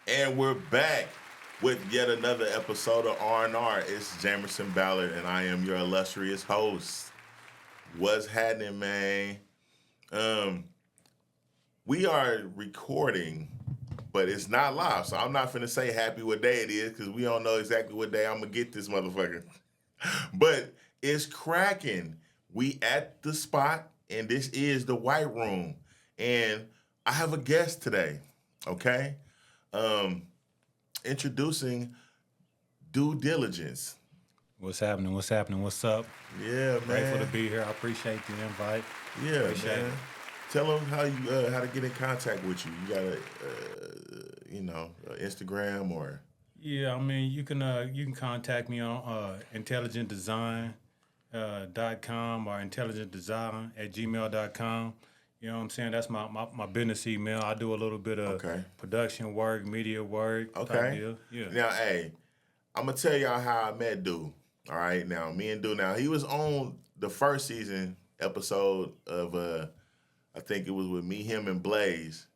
And we're back with yet another episode of R&R. It's Jamerson, Ballard, and I am your illustrious host. What's happening, man? Um, we are recording, but it's not live, so I'm not finna say happy what day it is because we don't know exactly what day I'm gonna get this motherfucker. But it's cracking. We at the spot, and this is the White Room, and I have a guest today. Okay. Um, Introducing Due Diligence. What's happening? What's happening? What's up? Yeah, Grateful to man. be here. I appreciate the invite. Yeah, Appreciate man. it. Tell them how to get in contact with you. You got a Instagram or Yeah, I mean you can contact me on intelligentdesign .com or intelligentdesign@gmail.com. You know what I'm saying? That's my business email. I do a little bit of okay. production work, media work type Okay. deal. Yeah. Now, hey, I'm gonna tell y'all how I met Dude. All right, now me and Dude. Now he was on the first season episode of I think it was with me, him, and Blaze,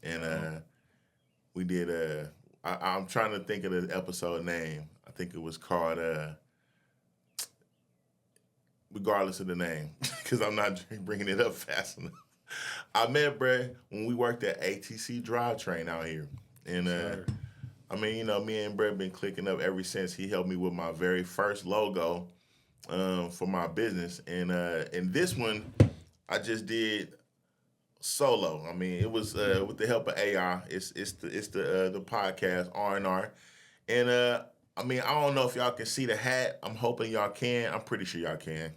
and we did I'm trying to think of the episode name. I think it was called regardless of the name, because I'm not bringing it up fast enough. I met Brett when we worked at ATC Drivetrain out here, and Sure. I mean, me and Brett been clicking up ever since. He helped me with my very first logo for my business, and this one I just did solo. I mean, it was with the help of AI. It's the podcast R&R, and I mean, I don't know if y'all can see the hat. I'm hoping y'all can. I'm pretty sure y'all can.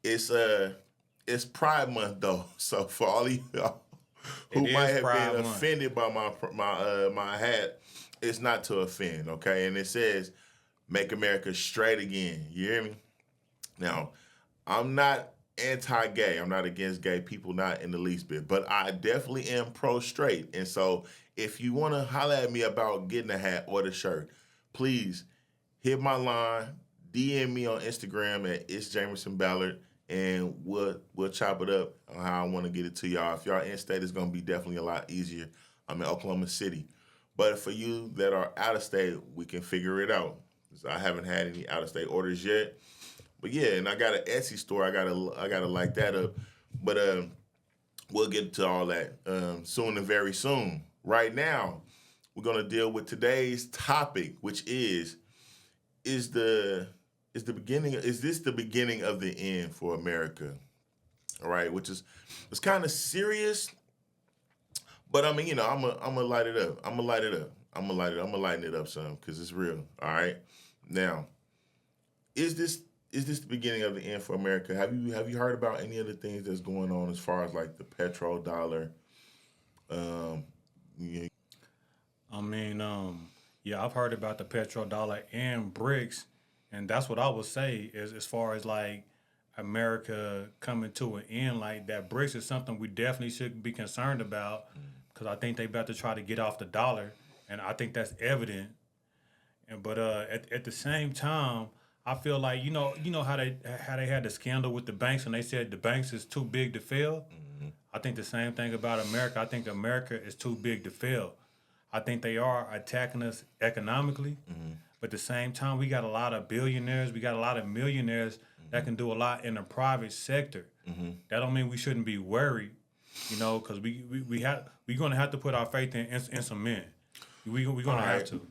It's Pride Month though, so for all of y'all who It might is have Pride been Month. offended by my hat, it's not to offend, okay? And it says, "Make America Straight Again." You hear me? Now, I'm not anti-gay. I'm not against gay people, not in the least bit. But I definitely am pro-straight. And so if you want to holler at me about getting a hat or the shirt, please hit my line, DM me on Instagram at It's Jamerson Ballard, and we'll chop it up on how I want to get it to y'all. If y'all in state, it's gonna be definitely a lot easier. I'm in Oklahoma City. But for you that are out of state, we can figure it out. I haven't had any out of state orders yet. But yeah, and I got an Etsy store. I gotta light that up. But we'll get to all that soon and very soon. Right now, we're gonna deal with today's topic, which is the beginning. Is this the beginning of the end for America? All right, which is it's kind of serious, but I mean, I'm gonna light it up. I'm gonna light it up. I'm gonna lighten it up some because it's real. All right. Now, is this the beginning of the end for America? Have you heard about any of the things that's going on as far as like the petrodollar? Um, you- I mean, yeah, I've heard about the petrodollar and BRICS, and that's what I would say is as far as like America coming to an end, like that BRICS is something we definitely should be concerned about because I think they about to try to get off the dollar, and I think that's evident. And but at the same time, I feel like you know how they had the scandal with the banks and they said the banks is too big to fail. I think the same thing about America. I think America is too big to fail. I think they are attacking us economically, but at the same time, we got a lot of billionaires, we got a lot of millionaires that can do a lot in the private sector. That don't mean we shouldn't be worried, because we're gonna have to put our faith in some men. We're all gonna have right. to.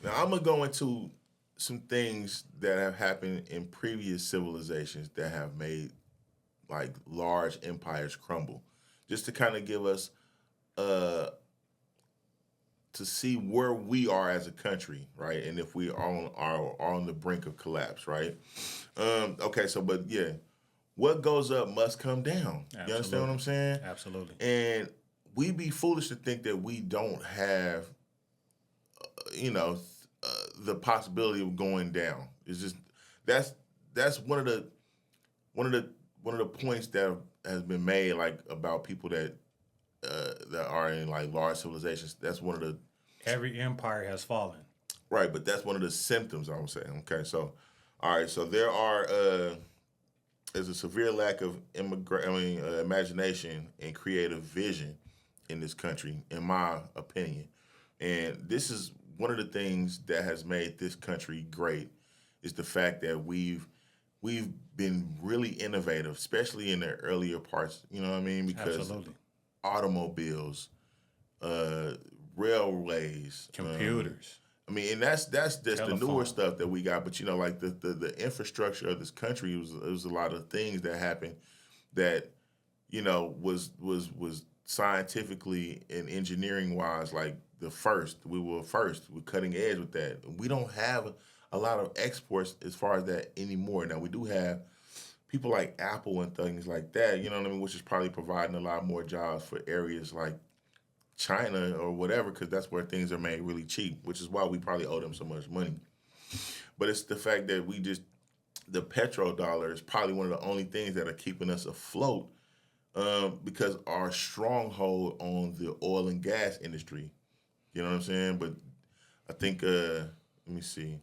Now I'm gonna go into some things that have happened in previous civilizations that have made like large empires crumble, just to kind of give us uh to see where we are as a country, right? And if we are on the brink of collapse, right? Okay, so but yeah, what goes up must come down. You understand what I'm saying? Absolutely. And we be foolish to think that we don't have, you know, the possibility of going down. It's just that's that's one of the points that has been made like about people that are in like large civilizations. That's one of the Every empire has fallen. right, but that's one of the symptoms I would say. Okay, so all right, so there's a severe lack of imagination and creative vision in this country, in my opinion. And this is one of the things that has made this country great is the fact that we've been really innovative, especially in the earlier parts. You know what I mean? Because Absolutely. automobiles, uh, railways, Computers. I mean, and that's just the newer Telephone. stuff that we got. But like the infrastructure of this country was a lot of things that happened that was scientifically and engineering wise like the first. We were first. We're cutting edge with that. We don't have a lot of exports as far as that anymore. Now we do have people like Apple and things like that. You know what I mean? Which is probably providing a lot more jobs for areas like China or whatever, because that's where things are made really cheap, which is why we probably owe them so much money. But it's the fact that the petrodollar is probably one of the only things that are keeping us afloat because our stronghold on the oil and gas industry. You know what I'm saying? But I think, let me see.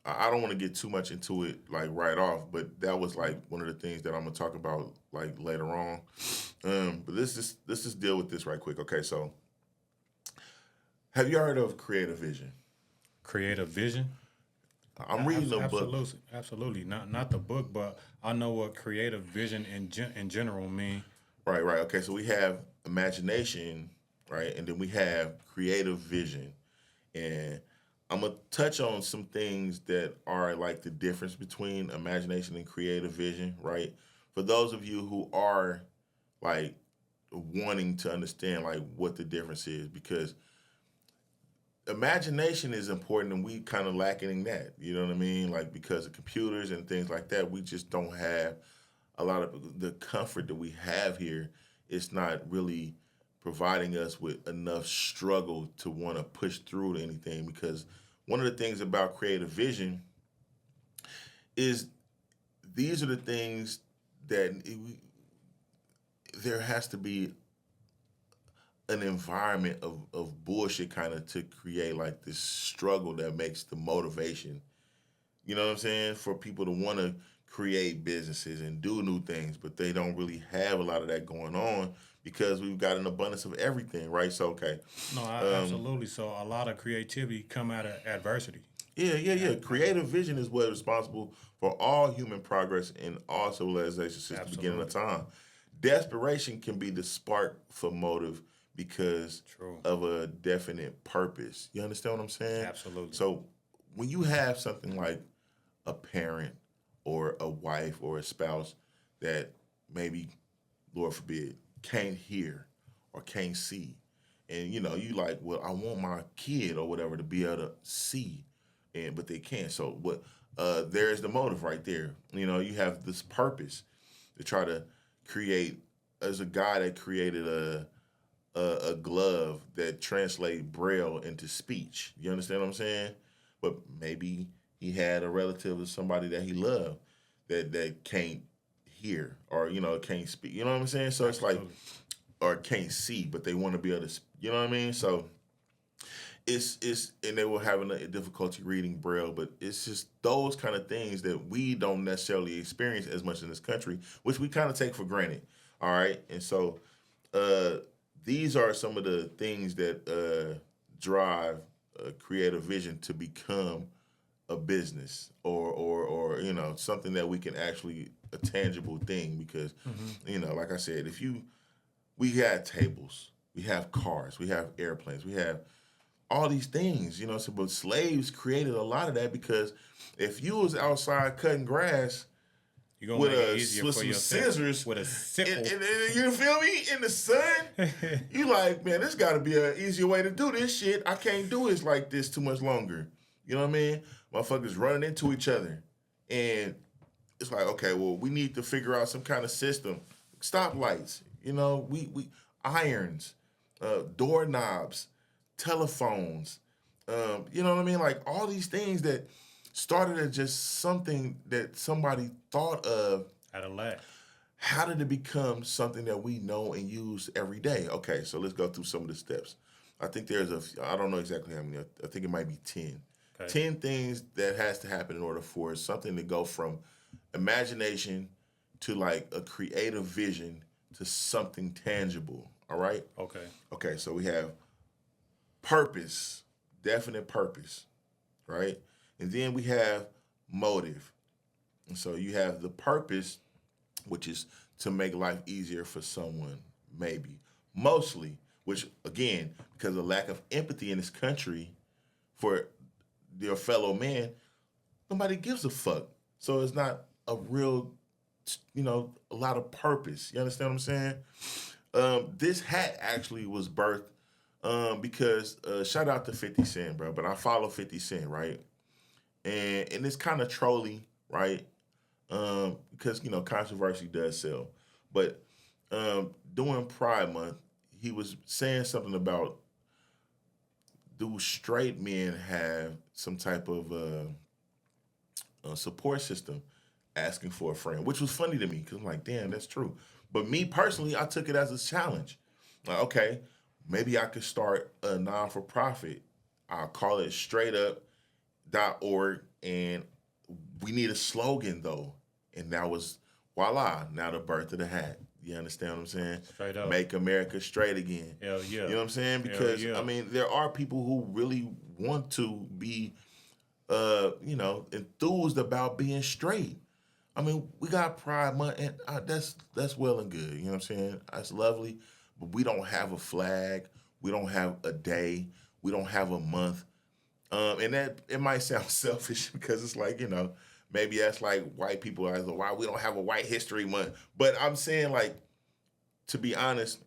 I don't want to get too much into it like right off, but that was like one of the things that I'm gonna talk about like later on. But let's just deal with this right quick. Okay, so have you heard of creative vision? Creative vision. I'm reading a book. Absolutely. Not the book, but I know what creative vision in general mean. Right. Okay, so we have imagination, right, and then we have creative vision, and I'm gonna touch on some things that are like the difference between imagination and creative vision, right? For those of you who are like wanting to understand like what the difference is, because imagination is important and we kind of lacking in that. You know what I mean? Like because of computers and things like that, we just don't have a lot of the comfort that we have here. It's not really providing us with enough struggle to want to push through to anything, because one of the things about creative vision is these are the things that there has to be an environment of bullshit kind of to create like this struggle that makes the motivation. You know what I'm saying? For people to want to create businesses and do new things, but they don't really have a lot of that going on because we've got an abundance of everything, right? So, okay. No, absolutely. So a lot of creativity come out of adversity. Yeah. Creative vision is what is responsible for all human progress in all civilizations since the beginning of time. Desperation can be the spark for motive because of a definite purpose. You understand what I'm saying? Absolutely. So when you have something like a parent or a wife or a spouse that maybe, Lord forbid, can't hear or can't see, and you like, well, I want my kid or whatever to be able to see, but they can't. So what? There's the motive right there. You have this purpose to try to create. As a guy that created a glove that translate braille into speech. You understand what I'm saying? But maybe he had a relative or somebody that he loved that can't hear or can't speak. You know what I'm saying? So Absolutely. It's like, or can't see, but they want to be able to. You know what I mean? So it's and they were having a difficulty reading braille, but it's just those kind of things that we don't necessarily experience as much in this country, which we kind of take for granted. All right, and so these are some of the things that drive creative vision to become a business or something that we can actually a tangible thing, because like I said, we have tables, we have cars, we have airplanes, we have all these things, so, but slaves created a lot of that, because if you was outside cutting grass with some scissors, with a sickle, and you feel me, in the sun, you like, man, there's got to be an easier way to do this shit. I can't do this like this too much longer. You know what I mean? Motherfuckers running into each other, and it's like, okay, well, we need to figure out some kind of system. Stoplights, we irons, doorknobs, telephones, you know what I mean? Like all these things that started as just something that somebody thought of at a lag. How did it become something that we know and use every day? Okay, so let's go through some of the steps. I think I don't know exactly how many, I think it might be 10. Okay. 10 things that has to happen in order for something to go from imagination to like a creative vision to something tangible, All right? Okay. Okay, so we have purpose, definite purpose, right? And then we have motive. And so you have the purpose, which is to make life easier for someone, maybe. Mostly, which again, because of lack of empathy in this country for their fellow man, nobody gives a fuck. So it's not a real, a lot of purpose. You understand what I'm saying? This hat actually was birthed because shout out to 50 Cent, bro. But I follow 50 Cent, right? And it's kind of trolly, right? Because controversy does sell. But during Pride Month, he was saying something about, do straight men have some type of support system asking for a friend, which was funny to me because I'm like, damn, that's true. But me personally, I took it as a challenge. Like, okay, maybe I could start a non-for-profit. I'll call it straightup.org, and we need a slogan though. And that was, voila, now the birth of the hat. You understand what I'm saying? Straight up. Make America straight again. Hell yeah. You know what I'm saying? Because, yeah. there are people who really want to be, enthused about being straight. We got Pride Month, and that's well and good. You know what I'm saying? That's lovely, but we don't have a flag. We don't have a day. We don't have a month. And that it might sound selfish because it's like, maybe that's like white people are like, why we don't have a White History Month. But I'm saying, like, to be honest,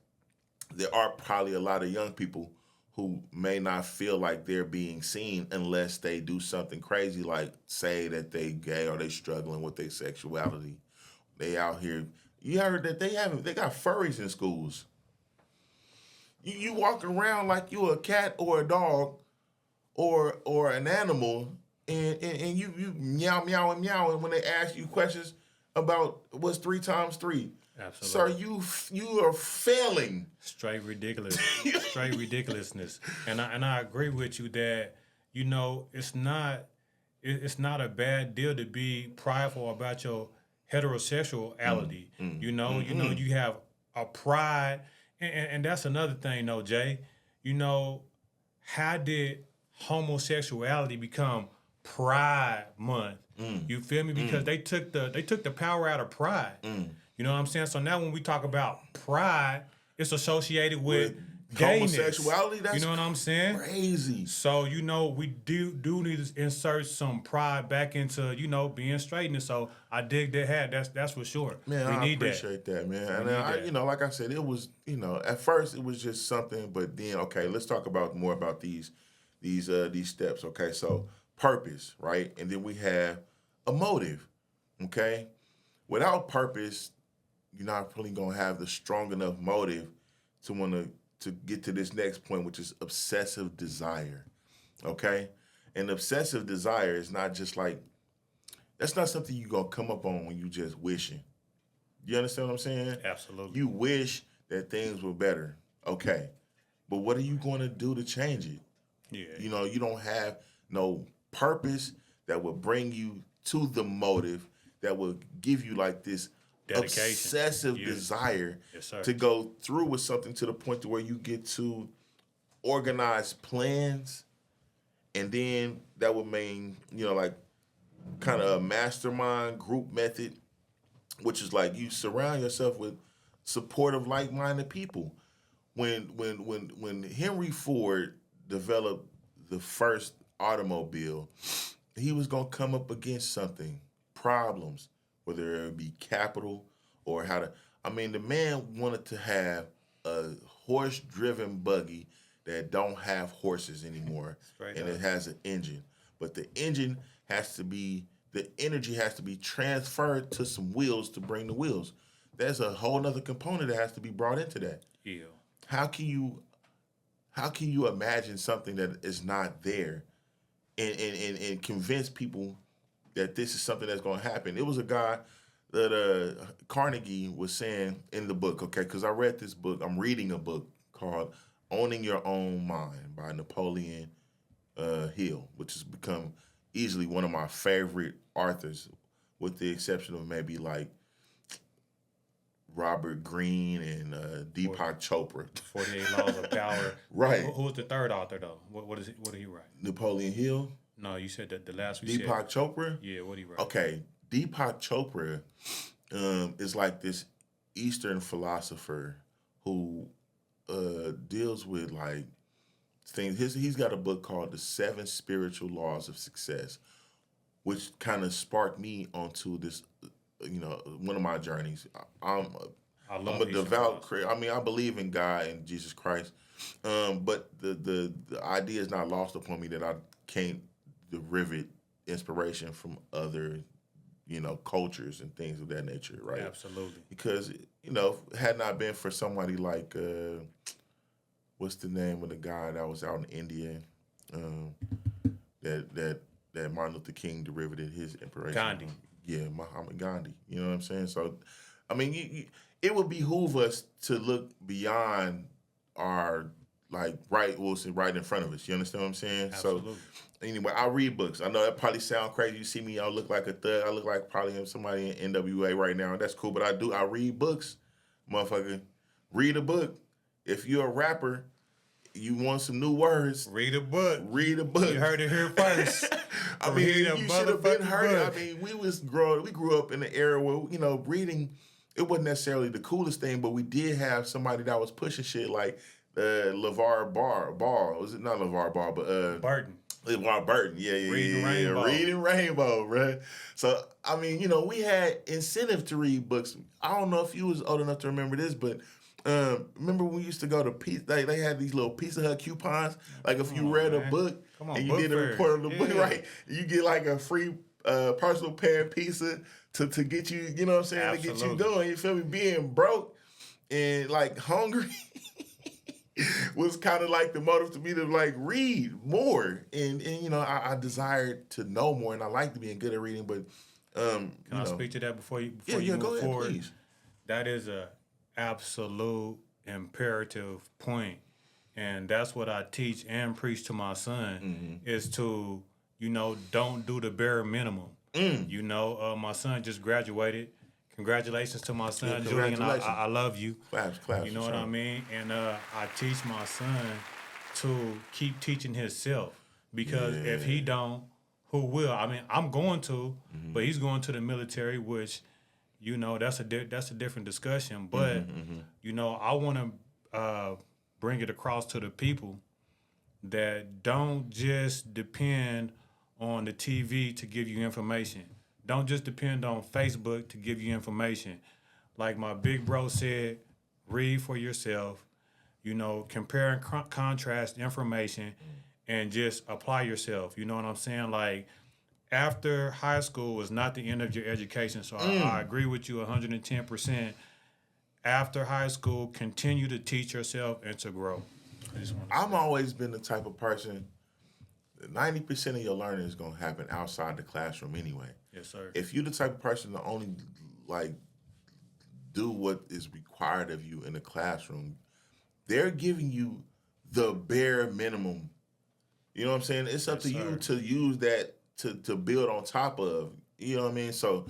there are probably a lot of young people who may not feel like they're being seen unless they do something crazy, like say that they gay or they struggling with their sexuality. They out here. You heard that they got furries in schools. You walk around like you a cat or a dog or an animal, and you meow meow and meow, and when they ask you questions about what's 3 times 3. Absolutely. Sir, you are failing. Straight ridiculous. Straight ridiculousness. And I agree with you that, it's not a bad deal to be prideful about your heterosexuality. You have a pride, and that's another thing though, Jay. How did homosexuality become Pride Month? You feel me? Because they took the power out of pride. You know what I'm saying? So now when we talk about pride, it's associated with gayness. Homosexuality, that's, you know what I'm saying? Crazy. So, we do need to insert some pride back into, being straight. And so I dig that hat. That's for sure. Man, I appreciate that, man. And like I said, it was, at first it was just something, but then, okay, let's talk more about these steps. Okay, so purpose, right? And then we have a motive, okay? Without purpose, you're not really gonna have the strong enough motive to want to get to this next point, which is obsessive desire. Okay? And obsessive desire is not just like, that's not something you're gonna come up on when you just wishing. You understand what I'm saying? Absolutely. You wish that things were better. Okay. But what are you gonna do to change it? Yeah. You don't have no purpose that will bring you to the motive that will give you like this dedication, obsessive desire to go through with something to the point to where you get to organize plans, and then that would mean, like kind of a mastermind group method, which is like you surround yourself with supportive, like-minded people. When Henry Ford developed the first automobile, he was gonna come up against problems, whether it be capital or how to. The man wanted to have a horse-driven buggy that don't have horses anymore, it has an engine. But the engine the energy has to be transferred to some wheels to bring the wheels. There's a whole other component that has to be brought into that. Yeah. How can you imagine something that is not there and convince people that this is something that's going to happen? It was a guy that Carnegie was saying in the book, okay, because I read this book. I'm reading a book called Owning Your Own Mind by Napoleon Hill, which has become easily one of my favorite authors, with the exception of maybe like Robert Greene and Deepak Chopra. 48 Laws of Power. Right. Who was the third author though? What is it? What did he write? Napoleon Hill. No, you said that the last we Deepak said. Chopra. Yeah, what did he write? Okay, Deepak Chopra is like this Eastern philosopher who deals with like things. He's got a book called The 7 Spiritual Laws of Success, which kind of sparked me onto this, one of my journeys. I'm a devout Christian. I mean, I believe in God and Jesus Christ, but the idea is not lost upon me that I can't derive inspiration from other, cultures and things of that nature, right? Absolutely. Because, had not been for somebody like, what's the name of the guy that was out in India, that Martin Luther King derivative his inspiration. Gandhi. Yeah, Muhammad Gandhi. You know what I'm saying? So, I mean, it would behoove us to look beyond our, right in front of us. You understand what I'm saying? Absolutely. So, anyway, I read books. I know that probably sound crazy. You see me, I look like a thug. I look like probably somebody in NWA right now. That's cool, but I read books, motherfucker. Read a book. If you're a rapper, you want some new words. Read a book. Read a book. You heard it here first. I mean, you should have been heard. I mean, we grew up in an era where, reading, it wasn't necessarily the coolest thing, but we did have somebody that was pushing shit like LeVar Ball. Was it not LeVar Ball, but Burton. LeVar Burton. Yeah. Reading Rainbow, right? So, I mean, we had incentive to read books. I don't know if you was old enough to remember this, but remember when we used to go to they had these little Pizza Hut coupons. Like if you read a book and you did a report on the book, right? You get like a free personal pan pizza to get you, you know what I'm saying, Absolutely. to get you going. You feel me? Being broke and like hungry was kind of like the motive to me to like read more. And I desired to know more, and I like to being good at reading. But can I speak to that before you move forward? Please. That is a absolute imperative point, and that's what I teach and preach to my son is to don't do the bare minimum. My son just graduated. Congratulations to my son, Julian. I love you. Claps, you know what I mean? And I teach my son to keep teaching himself, because if he don't, who will? I mean, I'm going to, but he's going to the military, which that's a different discussion. But I want to bring it across to the people that don't just depend on the TV to give you information. Don't just depend on Facebook to give you information. Like my big bro said, read for yourself. Compare and contrast information, and just apply yourself. You know what I'm saying? Like, after high school is not the end of your education. So I agree with you 110%. After high school, continue to teach yourself and to grow. I've always been the type of person, 90% of your learning is going to happen outside the classroom anyway. Yes, sir. If you're the type of person to only, do what is required of you in the classroom, they're giving you the bare minimum. You know what I'm saying? It's up to you to use that to build on top of, you know what I mean? So,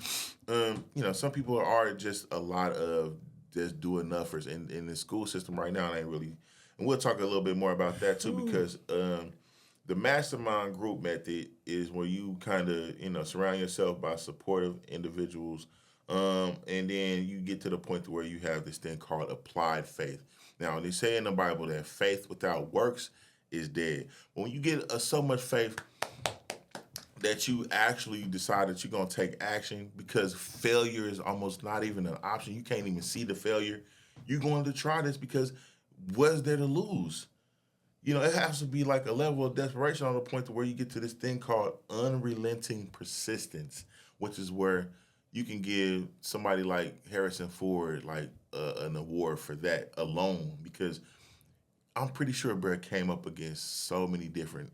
some people are just a lot of just do enoughers in the school system right now. It ain't really, and we'll talk a little bit more about that too, because the mastermind group method is where you kind of, surround yourself by supportive individuals, and then you get to the point to where you have this thing called applied faith. Now, they say in the Bible that faith without works is dead. But when you get so much faith that you actually decide that you're going to take action, because failure is almost not even an option. You can't even see the failure. You're going to try this because what's there to lose? It has to be like a level of desperation on the point to where you get to this thing called unrelenting persistence, which is where you can give somebody like Harrison Ford an award for that alone, because I'm pretty sure Brett came up against so many different,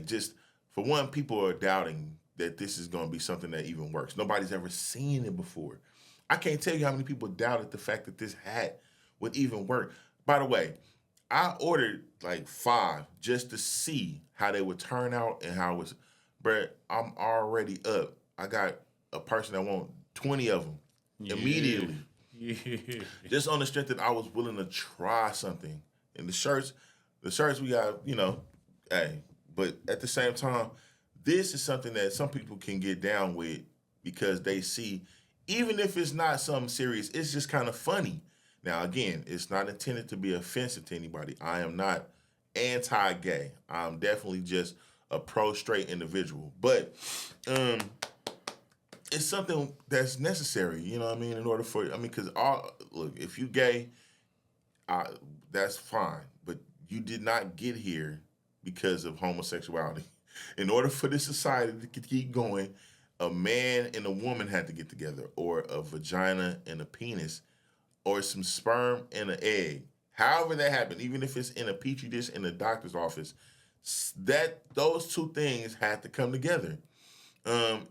just for one, people are doubting that this is going to be something that even works. Nobody's ever seen it before. I can't tell you how many people doubted the fact that this hat would even work. By the way, I ordered 5 just to see how they would turn out and how it was. Brett, I'm already up. I got a person that wants 20 of them immediately. Yeah. Just on the strength that I was willing to try something. And the shirts we got, hey, but at the same time, this is something that some people can get down with because they see, even if it's not something serious, it's just kind of funny. Now, again, it's not intended to be offensive to anybody. I am not anti-gay. I'm definitely just a pro-straight individual. But it's something that's necessary, you know what I mean, in order for, because look, if you gay, that's fine. But you did not get here because of homosexuality. In order for this society to keep going, a man and a woman had to get together, or a vagina and a penis, or some sperm and an egg. However that happened, even if it's in a petri dish in the doctor's office, those two things had to come together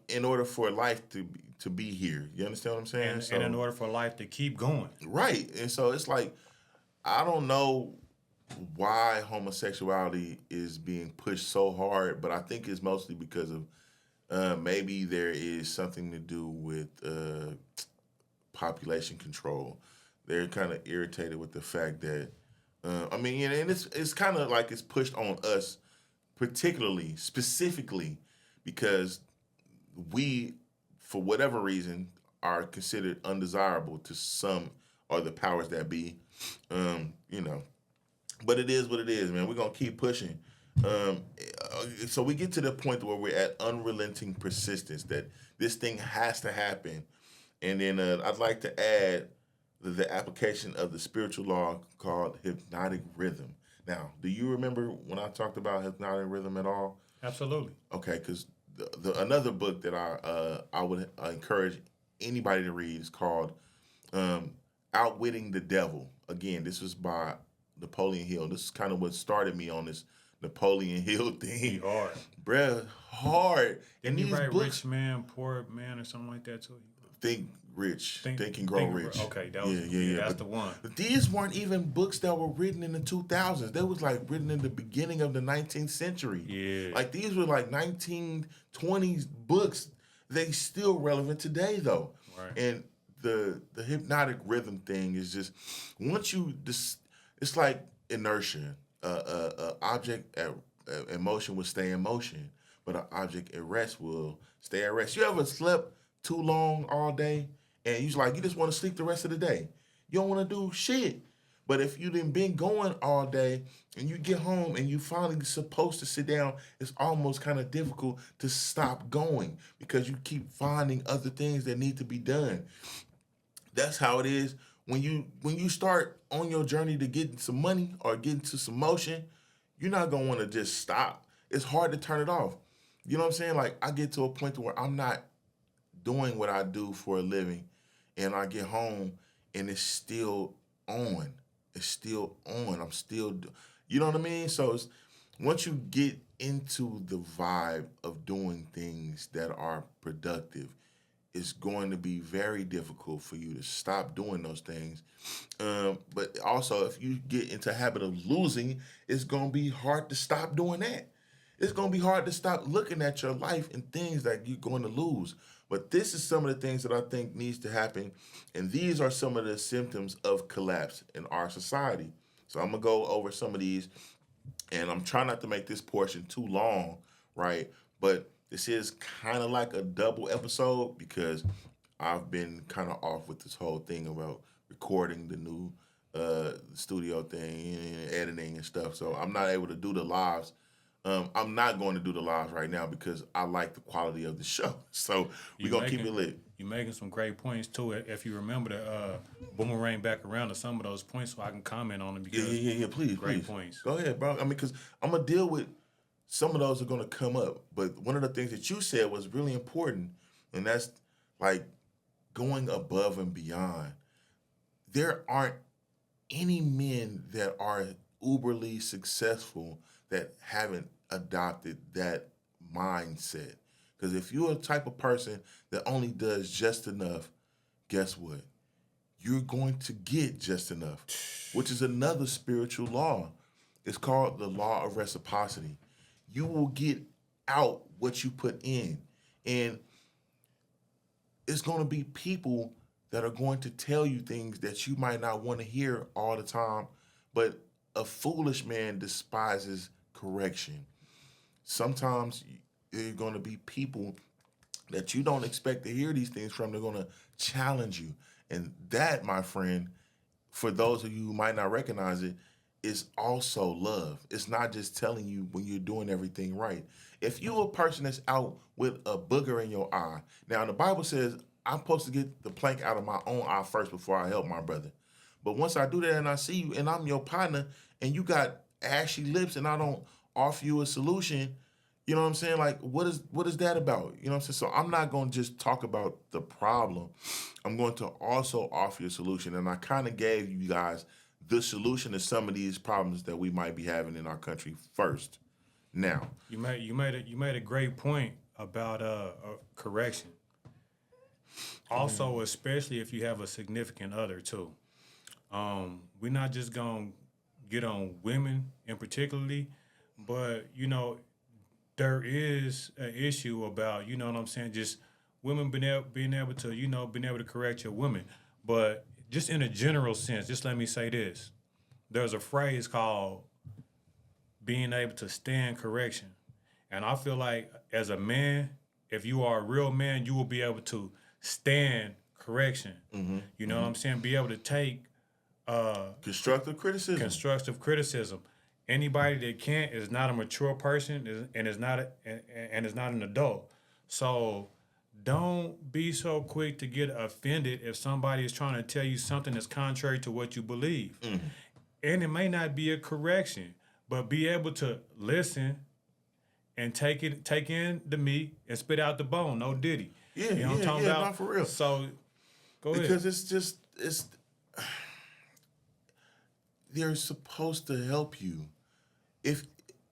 in order for life to be here. You understand what I'm saying? And in order for life to keep going. Right. And so it's like, I don't know why homosexuality is being pushed so hard, but I think it's mostly because of maybe there is something to do with population control. They're kind of irritated with the fact that, and it's kind of like it's pushed on us, particularly, specifically, because we, for whatever reason, are considered undesirable to some or the powers that be. But it is what it is, man. We're gonna keep pushing. So we get to the point where we're at unrelenting persistence that this thing has to happen. And then I'd like to add the application of the spiritual law called hypnotic rhythm. Now, do you remember when I talked about hypnotic rhythm at all? Absolutely. Okay, because another book that I would encourage anybody to read is called Outwitting the Devil. Again, this was by Napoleon Hill. This is kind of what started me on this Napoleon Hill thing. He hard. Bruh, hard. Didn't he write books, Rich Man, Poor Man or something like that too? Think Rich, Think and Grow Rich. Okay, that was that's the one. But these weren't even books that were written in the 2000s. They was like written in the beginning of the 19th century. Yeah. Like these were like 1920s books. They still relevant today though. Right. And the hypnotic rhythm thing is just once it's like inertia. Object in motion will stay in motion, but an object at rest will stay at rest. You ever slept too long all day and you just want to sleep the rest of the day? You don't want to do shit. But if you done been going all day and you get home and you finally supposed to sit down, it's almost kind of difficult to stop going because you keep finding other things that need to be done. That's how it is when you start on your journey to get some money or get into some motion. You're not gonna want to just stop. It's hard to turn it off. You know what I'm saying? Like I get to a point where I'm not doing what I do for a living, and I get home and it's still on. It's still on. I'm still, you know what I mean? So once you get into the vibe of doing things that are productive, it's going to be very difficult for you to stop doing those things. But also, if you get into a habit of losing, it's going to be hard to stop doing that. It's going to be hard to stop looking at your life and things that you're going to lose. But this is some of the things that I think needs to happen. And these are some of the symptoms of collapse in our society. So I'm going to go over some of these. And I'm trying not to make this portion too long, right? But this is kind of like a double episode because I've been kind of off with this whole thing about recording the new studio thing and editing and stuff. So I'm not able to do the lives. I'm not going to do the lives right now because I like the quality of the show. So we're going to keep it lit. You're making some great points, too. If you remember to boomerang back around to some of those points so I can comment on them. Because Yeah, please. Great points. Go ahead, bro. Because I'm going to deal with some of those are going to come up. But one of the things that you said was really important, and that's like going above and beyond. There aren't any men that are uberly successful that haven't adopted that mindset. Because if you're a type of person that only does just enough, guess what? You're going to get just enough, which is another spiritual law. It's called the law of reciprocity. You will get out what you put in. And it's going to be people that are going to tell you things that you might not want to hear all the time, but a foolish man despises correction. Sometimes there are going to be people that you don't expect to hear these things from. They're going to challenge you. And that, my friend, for those of you who might not recognize it, is also love. It's not just telling you when you're doing everything right. If you're a person that's out with a booger in your eye, now the Bible says I'm supposed to get the plank out of my own eye first before I help my brother. But once I do that and I see you and I'm your partner and you got ashy lips and I don't offer you a solution, you know what I'm saying? Like, what is that about? You know what I'm saying? So I'm not going to just talk about the problem. I'm going to also offer you a solution. And I kind of gave you guys the solution to some of these problems that we might be having in our country first. Now, you made a great point about correction. Also, especially if you have a significant other too. We're not just gonna get on women in particularly, but there is an issue about, you know what I'm saying, just women being able to correct your women. But just in a general sense, just let me say this. There's a phrase called being able to stand correction. And I feel like as a man, if you are a real man, you will be able to stand correction. You know what I'm saying? Be able to take constructive criticism. Anybody that can't is not a mature person and is not an adult. So don't be so quick to get offended if somebody is trying to tell you something that's contrary to what you believe. And it may not be a correction, but be able to listen and take in the meat and spit out the bone. No diddy. Yeah, you know what I'm talking about? Not for real. So go ahead. Because they're supposed to help you. If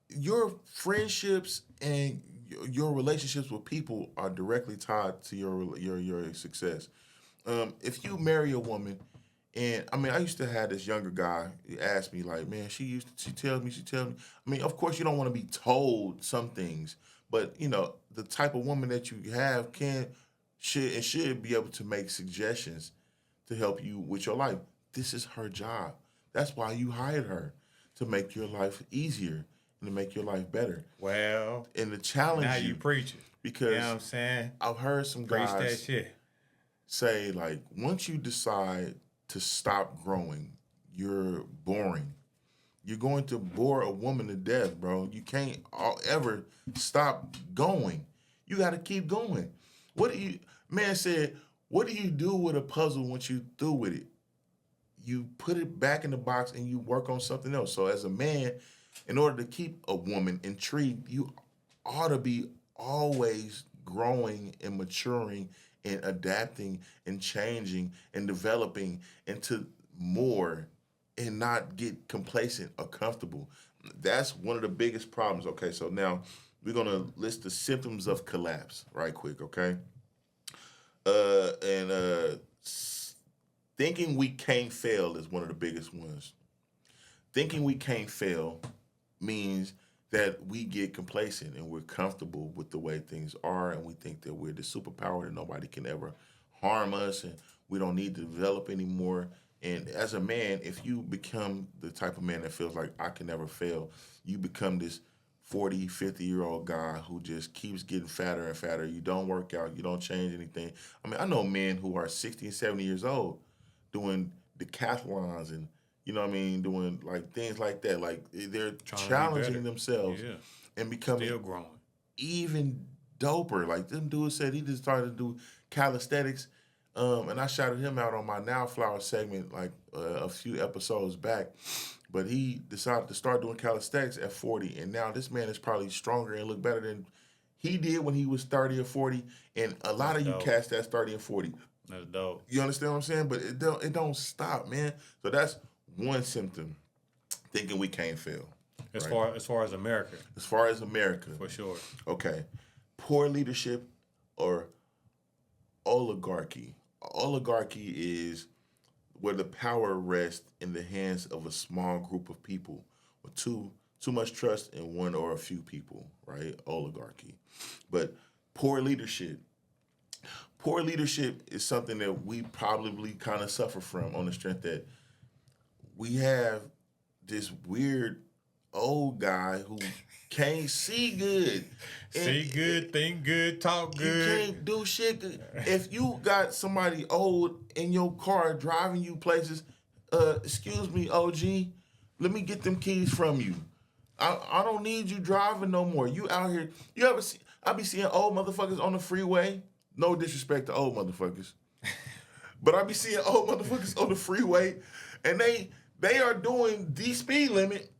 your friendships and your relationships with people are directly tied to your success. If you marry a woman, and I mean, I used to have this younger guy ask me like, man, she tells me. I mean, of course, you don't want to be told some things, but the type of woman that you have should be able to make suggestions to help you with your life. This is her job. That's why you hired her, to make your life easier and to make your life better. Well, and to challenge now you preaching. Because you know what I'm saying? I've heard some guys that shit. Say, like, once you decide to stop growing, you're boring. You're going to bore a woman to death, bro. You can't ever stop going. You got to keep going. Man said, what do you do with a puzzle once you're through with it? You put it back in the box and you work on something else. So as a man, in order to keep a woman intrigued, you ought to be always growing and maturing and adapting and changing and developing into more and not get complacent or comfortable. That's one of the biggest problems. Okay, so now we're going to list the symptoms of collapse right quick, okay? Thinking we can't fail is one of the biggest ones. Thinking we can't fail means that we get complacent and we're comfortable with the way things are, and we think that we're the superpower, that nobody can ever harm us and we don't need to develop anymore. And as a man, if you become the type of man that feels like I can never fail, you become this 40, 50-year-old guy who just keeps getting fatter and fatter. You don't work out. You don't change anything. I mean, I know men who are 60 and 70 years old doing decathlons and, you know what I mean, doing like things like that. Like they're challenging themselves and becoming still growing, even doper. Like them dudes said he just started to do calisthenics. And I shouted him out on my Now Flower segment like a few episodes back. But he decided to start doing calisthenics at 40. And now this man is probably stronger and look better than he did when he was 30 or 40. And a lot of you cats that's 30 and 40. That's dope. You understand what I'm saying? But it don't stop, man. So that's one symptom, thinking we can't fail. As far as America. As far as America. For sure. Okay. Poor leadership or oligarchy. Oligarchy is where the power rests in the hands of a small group of people with too much trust in one or a few people, right? Oligarchy. But poor leadership poor leadership is something that we probably kind of suffer from on the strength that we have this weird old guy who can't see good. See good, think good, talk good. You can't do shit good. If you got somebody old in your car driving you places, excuse me, OG, let me get them keys from you. I don't need you driving no more. You out here. You ever see? I be seeing old motherfuckers on the freeway. No disrespect to old motherfuckers, but I be seeing old motherfuckers on the freeway, and they are doing the speed limit.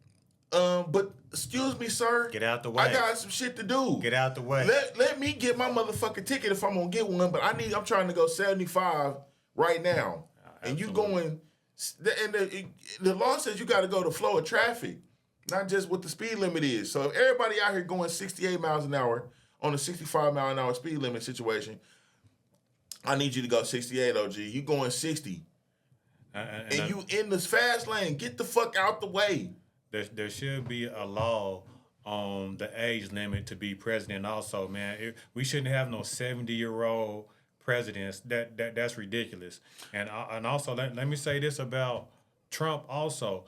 But excuse me, sir. Get out the way. I got some shit to do. Get out the way. Let me get my motherfucking ticket if I'm gonna get one. But I'm trying to go 75 right now, and you going. And the law says you got to go to flow of traffic, not just what the speed limit is. So if everybody out here going 68 miles an hour on a 65 mile an hour speed limit situation, I need you to go 68, OG. You going 60. And you in this fast lane. Get the fuck out the way. There should be a law on the age limit to be president also, man. We shouldn't have no 70-year-old presidents. That's ridiculous. And also, let me say this about Trump also.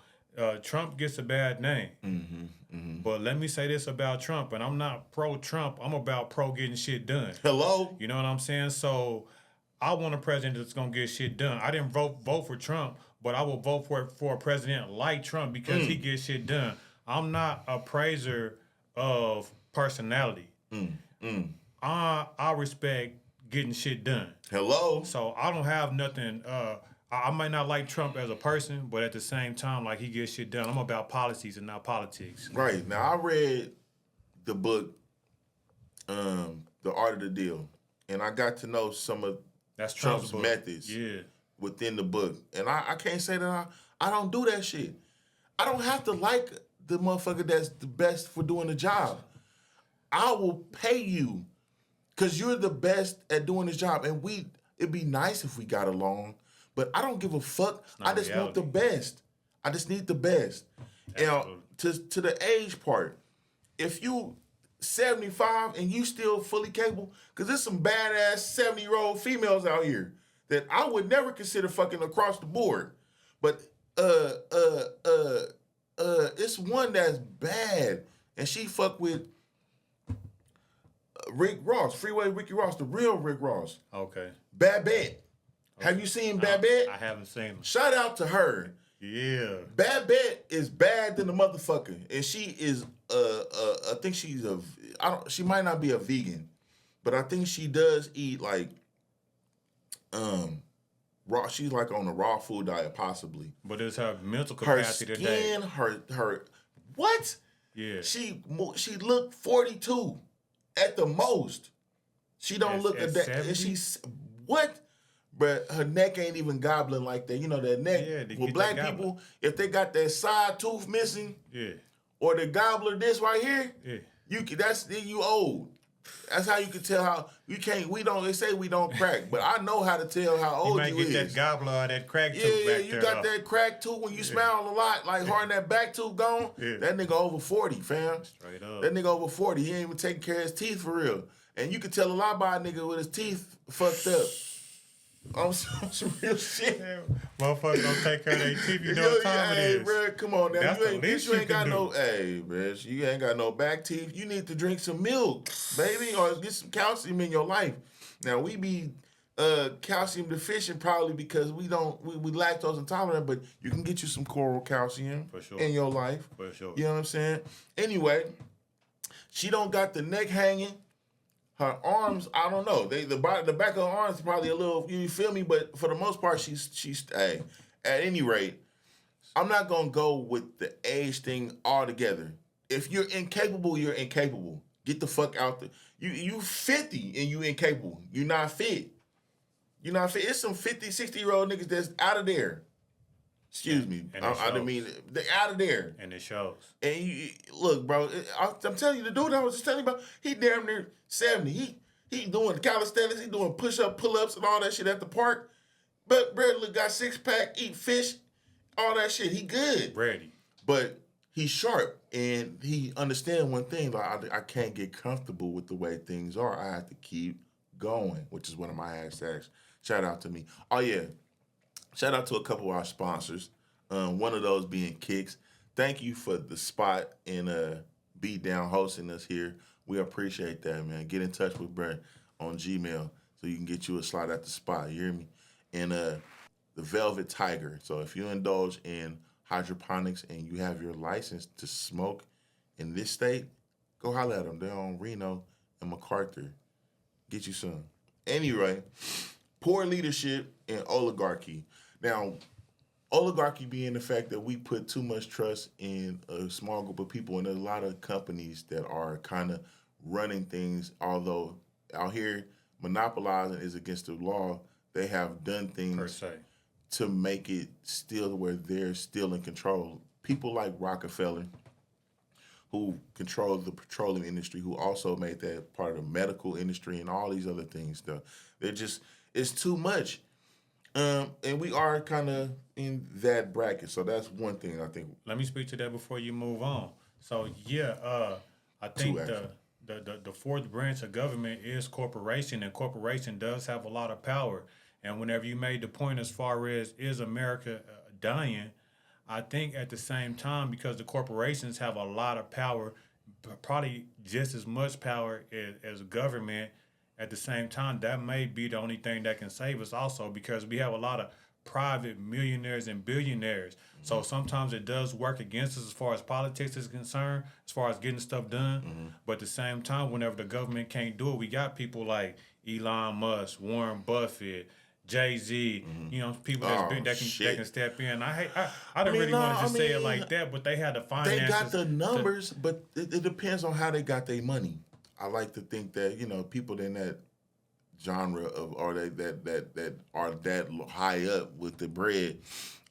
Trump gets a bad name. But let me say this about Trump, and I'm not pro-Trump. I'm about pro getting shit done. Hello? You know what I'm saying? So I want a president that's going to get shit done. I didn't vote for Trump, but I will vote for a president like Trump because he gets shit done. I'm not a praiser of personality. I respect getting shit done. Hello? So I don't have nothing. I might not like Trump as a person, but at the same time, like, he gets shit done. I'm about policies and not politics. Right. Now, I read the book, The Art of the Deal, and I got to know some of Trump's methods within the book. And I can't say that I don't do that shit. I don't have to like the motherfucker that's the best for doing the job. I will pay you because you're the best at doing this job. And it'd be nice if we got along, but I don't give a fuck. I just want the best. I just need the best. And to the age part, if you 75 and you still fully capable, because there's some badass 70-year-old females out here that I would never consider fucking across the board. But it's one that's bad, and she fuck with Rick Ross, Freeway Ricky Ross, the real Rick Ross. Okay. Babette. Have you seen Babette? I haven't seen her. Shout out to her. Yeah. Babette is bad than the motherfucker, and she is I think she's she might not be a vegan, but I think she does eat like raw. She's like on a raw food diet possibly. But it's her mental capacity her skin, today. her what? Yeah. She looked 42 at the most. She don't look at that. And she's what? But her neck ain't even gobbling like that. You know that neck. Yeah, with black people, if they got that side tooth missing, or the gobbler this right here, you old. That's how you can tell how you can't. They say we don't crack, but I know how to tell how old you is. You might get that gobbler or that crack tooth back you got that crack tooth when you smile a lot, like hard that back tooth gone. That nigga over 40, fam. Straight up. That nigga over 40. He ain't even taking care of his teeth for real. And you can tell a lot by a nigga with his teeth fucked up. On some real shit. Motherfuckers don't take care of their teeth. You know what time it is. Bro, come on now. That's You ain't got no. do. Hey, bitch, you ain't got no back teeth. You need to drink some milk, baby, or get some calcium in your life. Now we be calcium deficient probably because we lactose intolerant, but you can get you some coral calcium for sure in your life. For sure. You know what I'm saying? Anyway, she don't got the neck hanging. Her arms, I don't know. The back of her arms is probably a little, you feel me? But for the most part, she's at any rate, I'm not going to go with the age thing altogether. If you're incapable, you're incapable. Get the fuck out there. You 50 and you incapable. You're not fit. You're not fit. It's some 50, 60-year-old niggas that's out of there. Excuse me. I didn't mean they're out of there. And it shows. And look, bro, I'm telling you, the dude I was just telling you about, he damn near 70. He doing calisthenics, he doing push-up, pull-ups, and all that shit at the park. But bro, look, got six-pack, eat fish, all that shit. He good. Ready. But he's sharp, and he understand one thing. Like, I can't get comfortable with the way things are. I have to keep going, which is one of my hashtags. Shout out to me. Oh yeah, shout out to a couple of our sponsors. One of those being Kicks. Thank you for the spot and Beat Down hosting us here. We appreciate that, man. Get in touch with Brent on Gmail so you can get you a slot at the spot. You hear me? And the Velvet Tiger. So if you indulge in hydroponics and you have your license to smoke in this state, go holler at them. They're on Reno and MacArthur. Get you some. Anyway, poor leadership and oligarchy. Now, oligarchy being the fact that we put too much trust in a small group of people, and there's a lot of companies that are kind of running things, although out here monopolizing is against the law. They have done things Per se. to make it still where they're still in control. People like Rockefeller, who controlled the petroleum industry, who also made that part of the medical industry and all these other things. They're just, it's too much. And we are kind of in that bracket. So that's one thing I think. Let me speak to that before you move on. So, yeah, I think the fourth branch of government is corporation, and corporation does have a lot of power. And whenever you made the point as far as is America dying, I think at the same time, because the corporations have a lot of power, probably just as much power as government, at the same time, that may be the only thing that can save us also, because we have a lot of private millionaires and billionaires. Mm-hmm. So sometimes it does work against us as far as politics is concerned, as far as getting stuff done. Mm-hmm. But at the same time, whenever the government can't do it, we got people like Elon Musk, Warren Buffett, Jay-Z, people that can step in. I don't really want to say it like that, but they had the finances. They got the numbers, but it depends on how they got their money. I like to think that, people in that genre of, or that are that high up with the bread,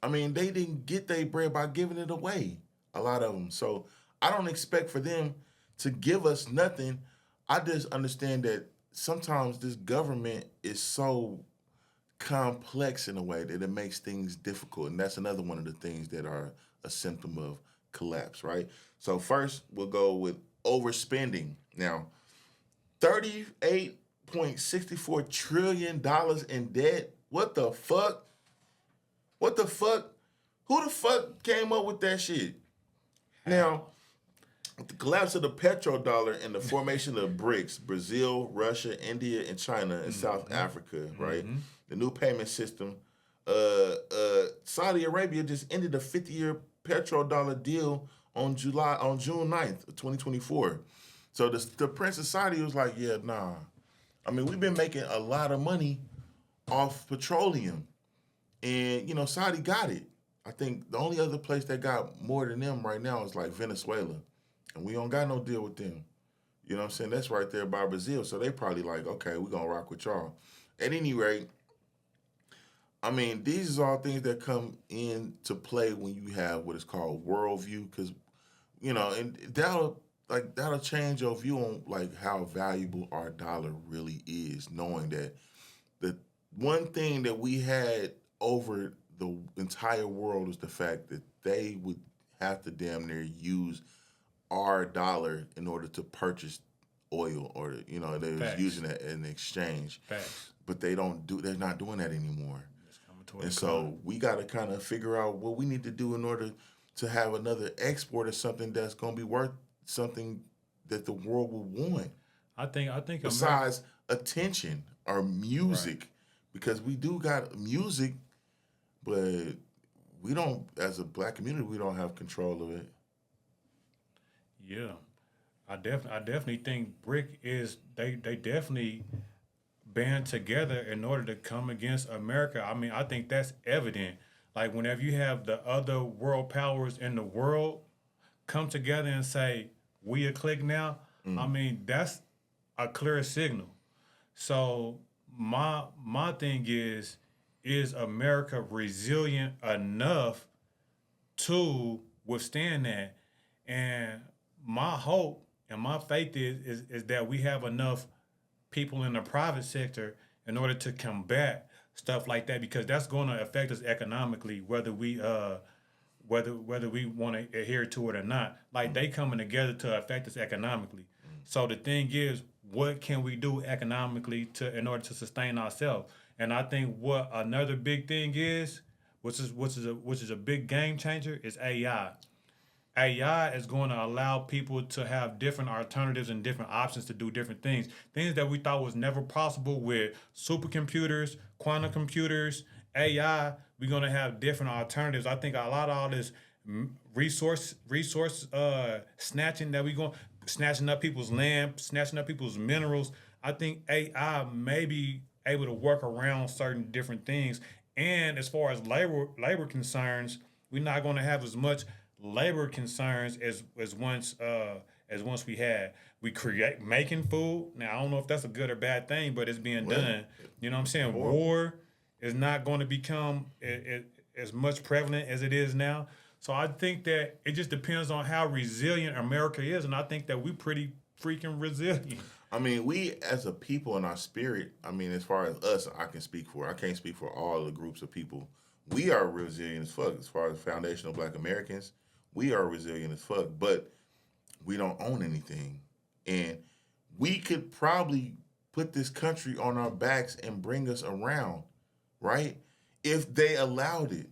they didn't get their bread by giving it away, a lot of them. So I don't expect for them to give us nothing. I just understand that sometimes this government is so complex in a way that it makes things difficult. And that's another one of the things that are a symptom of collapse, right? So first, we'll go with overspending. Now, $38.64 trillion in debt. What the fuck? What the fuck? Who the fuck came up with that shit? Now, with the collapse of the petrodollar and the formation of BRICS, Brazil, Russia, India, and China, and South Africa, right? Mm-hmm. The new payment system, Saudi Arabia just ended a 50-year petrodollar deal on June 9th, 2024. So the Prince of Saudi was like, yeah, nah. We've been making a lot of money off petroleum. And, Saudi got it. I think the only other place that got more than them right now is like Venezuela. And we don't got no deal with them. You know what I'm saying? That's right there by Brazil. So they probably like, okay, we're going to rock with y'all. At any rate, these are all things that come into play when you have what is called worldview, because, and that'll change your view on like how valuable our dollar really is, knowing that the one thing that we had over the entire world is the fact that they would have to damn near use our dollar in order to purchase oil, or they was using it in exchange. Facts. But they're not doing that anymore. And so we got to kind of figure out what we need to do in order to have another export of something that's going to be worth something that the world will want. I think besides attention or music, right. Because we do got music, but we don't, as a black community, we don't have control of it. Yeah, I definitely think BRIC is they definitely band together in order to come against America. I think that's evident. Like whenever you have the other world powers in the world come together and say, we a clique now, that's a clear signal. So my thing is America resilient enough to withstand that? And my hope and my faith is that we have enough people in the private sector in order to combat stuff like that, because that's going to affect us economically, whether we want to adhere to it or not. Like they coming together to affect us economically. So the thing is, what can we do economically in order to sustain ourselves. And I think what another big thing is, which is a big game changer, is AI. AI is going to allow people to have different alternatives and different options to do different things. Things that we thought was never possible with supercomputers, quantum computers, AI. We're going to have different alternatives. I think a lot of all this resource snatching that we going snatching up people's land, snatching up people's minerals. I think AI may be able to work around certain different things. And as far as labor concerns, we're not going to have as much labor concerns as once we had. We create making food. Now I don't know if that's a good or bad thing, but it's being done. You know what I'm saying? War is not going to become as much prevalent as it is now. So I think that it just depends on how resilient America is, and I think that we're pretty freaking resilient. I mean, we as a people in our spirit, I mean, as far as us, I can't speak for all the groups of people. We are resilient as fuck. As far as foundational Black Americans, we are resilient as fuck, but we don't own anything. And we could probably put this country on our backs and bring us around, right? If they allowed it.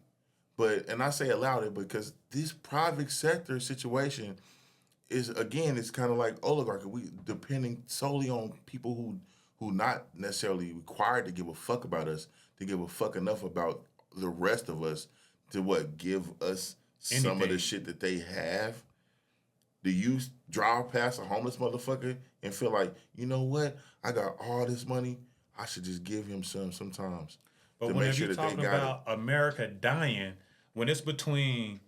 And I say allowed it because this private sector situation is, again, it's kind of like oligarchy. We depending solely on people who not necessarily required to give a fuck about us, to give a fuck enough about the rest of us to give us anything. Some of the shit that they have. Do you drive past a homeless motherfucker and feel like, you know what? I got all this money. I should just give him some sometimes. But when you're talking about America dying, when it's between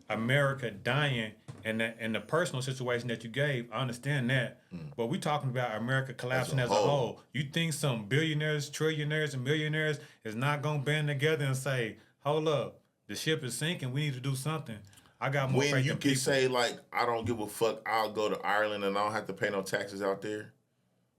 America dying and the personal situation that you gave, I understand that. But we're talking about America collapsing as a whole. You think some billionaires, trillionaires, and millionaires is not going to band together and say, hold up, the ship is sinking, we need to do something. I got more faith when you than can people. say, like, I don't give a fuck, I'll go to Ireland and I don't have to pay no taxes out there.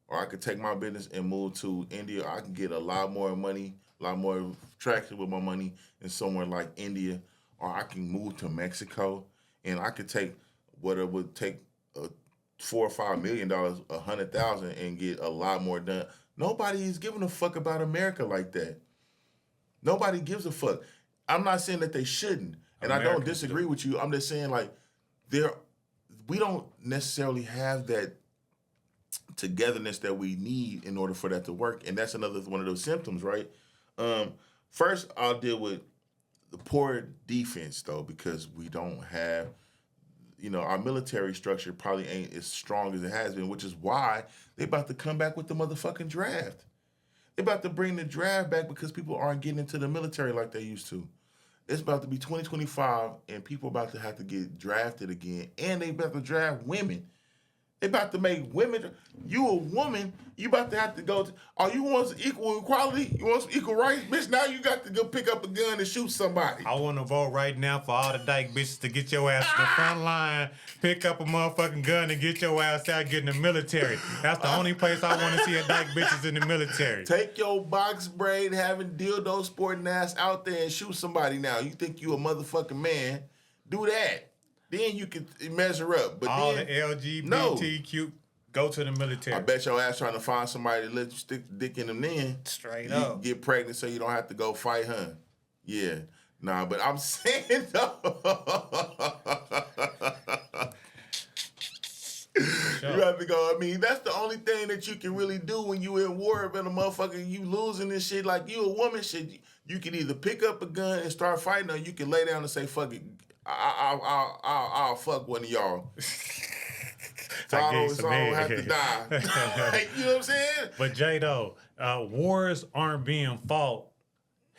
Or I could take my business and move to India. I can get a lot more money, a lot more traction with my money in somewhere like India. Or I can move to Mexico and I could take what it would take $4 or $5 million, $100,000, and get a lot more done. Nobody is giving a fuck about America like that. Nobody gives a fuck. I'm not saying that they shouldn't, and Americans I don't disagree with you. I'm just saying, like, we don't necessarily have that togetherness that we need in order for that to work, and that's another one of those symptoms, right? First, I'll deal with the poor defense, though, because we don't have, our military structure probably ain't as strong as it has been, which is why they about to come back with the motherfucking draft. They about to bring the draft back because people aren't getting into the military like they used to. It's about to be 2025, and people about to have to get drafted again, and they about to draft women. They about to make women. You a woman, you about to have to go to, you want some equal equality? You want some equal rights? Bitch, now you got to go pick up a gun and shoot somebody. I want to vote right now for all the dyke bitches to get your ass to the front line, pick up a motherfucking gun and get your ass out, get in the military. That's the only place I want to see a dyke bitches in the military. Take your box braid, having dildo sporting ass out there and shoot somebody now. You think you a motherfucking man, do that. Then you can measure up. But all then, the LGBTQ go to the military. I bet your ass trying to find somebody to let you stick the dick in them then. Straight you up. Get pregnant so you don't have to go fight, huh? Yeah. Nah, but I'm saying though. Sure. You have to go. I mean, that's the only thing that you can really do when you in war and a motherfucker, you losing this shit. Like, you a woman, shit. You can either pick up a gun and start fighting, or you can lay down and say, fuck it. I'll fuck one of y'all. So I don't have to die. You know what I'm saying? But J-Do, wars aren't being fought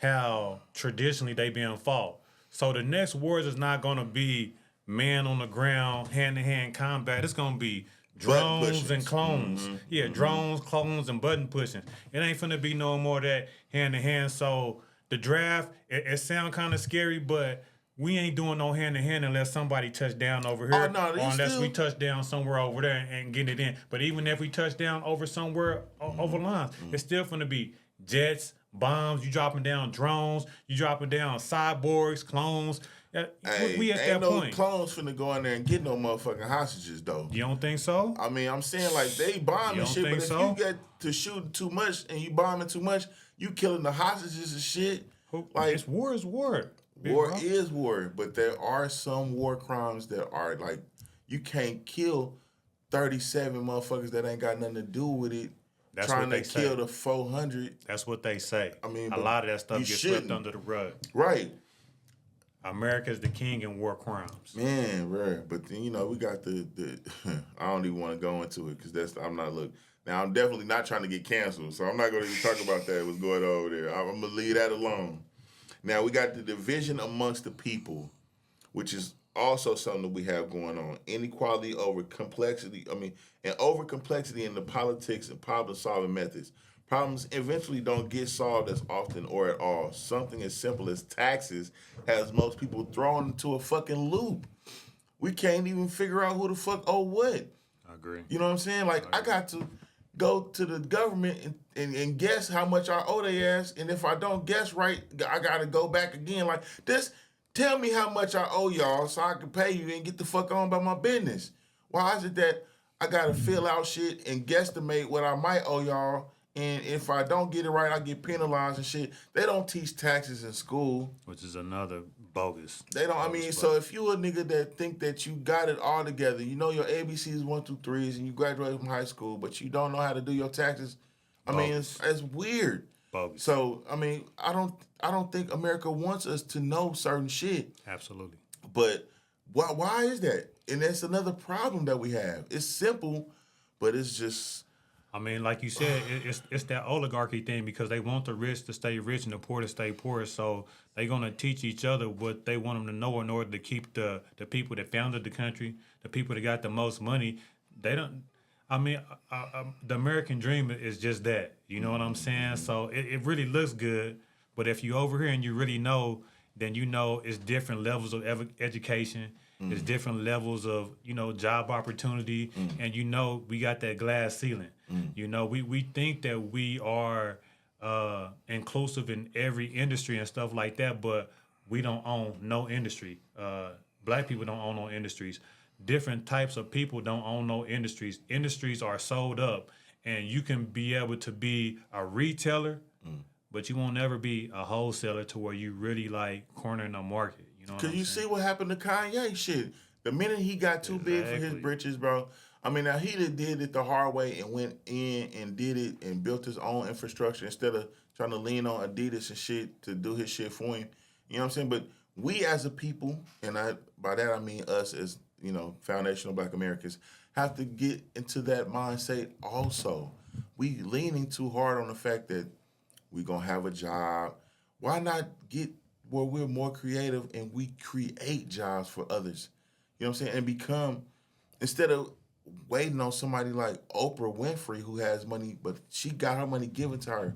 how traditionally they being fought. So the next wars is not going to be man on the ground, hand-to-hand combat. It's going to be drones and clones. Mm-hmm. Yeah, drones, clones, and button pushing. It ain't finna be no more of that hand-to-hand. So the draft, it sounds kind of scary, but we ain't doing no hand-to-hand unless somebody touch down over here, or unless we touch down somewhere over there and get it in. But even if we touch down over somewhere over lines, it's still going to be jets, bombs, you dropping down drones, you dropping down cyborgs, clones. Hey, We at ain't that no point. clones finna go in there and get no motherfucking hostages though. You don't think so? I mean, I'm saying like they You bombing don't shit, think but if so? you get to shooting too much and you bombing too much, you killing the hostages and shit. Like It's war is war, big war bro. is war, but there are some war crimes that are like you can't kill 37 motherfuckers that ain't got nothing to do with it. That's Trying what to they kill say. the 400. That's what they say. I mean, A but lot of that you stuff gets swept shouldn't. under the rug. Right. America's the king in war crimes. Man, rare. But then, we got the I don't even want to go into it because I'm not look. Now I'm definitely not trying to get canceled, so I'm not going to even talk about that. What's going on over there? I'm gonna leave that alone. Now we got the division amongst the people, which is also something that we have going on. Inequality over complexity. And over complexity in the politics and problem solving methods. Problems eventually don't get solved as often or at all. Something as simple as taxes has most people thrown into a fucking loop. We can't even figure out who the fuck owe what. I agree. You know what I'm saying? Like, I got to go to the government and guess how much I owe they ass, and if I don't guess right, I got to go back again. Like, this, tell me how much I owe y'all so I can pay you and get the fuck on about my business. Why is it that I got to fill out shit and guesstimate what I might owe y'all, and if I don't get it right, I get penalized and shit? They don't teach taxes in school. Which is another bogus. They don't. So if you a nigga that think that you got it all together, you know your ABCs 1 through 3s, and you graduated from high school, but you don't know how to do your taxes, it's weird. Bogus. So I don't think America wants us to know certain shit. Absolutely. But why is that? And that's another problem that we have. It's simple, but it's just. Like you said, it's that oligarchy thing because they want the rich to stay rich and the poor to stay poor. So they're going to teach each other what they want them to know in order to keep the people that founded the country, the people that got the most money. They don't. The American dream is just that. You know what I'm saying? So it really looks good. But if you over here and you really know, then you know it's different levels of education. It's different levels of, job opportunity. And, we got that glass ceiling. We think that we are inclusive in every industry and stuff like that, but we don't own no industry. Black people don't own no industries. Different types of people don't own no industries. Industries are sold up, and you can be able to be a retailer, but you won't ever be a wholesaler to where you really like cornering the market. You know what I'm saying? See what happened to Kanye shit. The minute he got too big for his britches, bro. Now he did it the hard way and went in and did it and built his own infrastructure instead of trying to lean on Adidas and shit to do his shit for him. You know what I'm saying? But we as a people, and by that I mean us as, foundational Black Americans, have to get into that mindset also. We leaning too hard on the fact that we gonna have a job. Why not get where we're more creative and we create jobs for others? You know what I'm saying? And become, instead of waiting on somebody like Oprah Winfrey who has money, but she got her money given to her.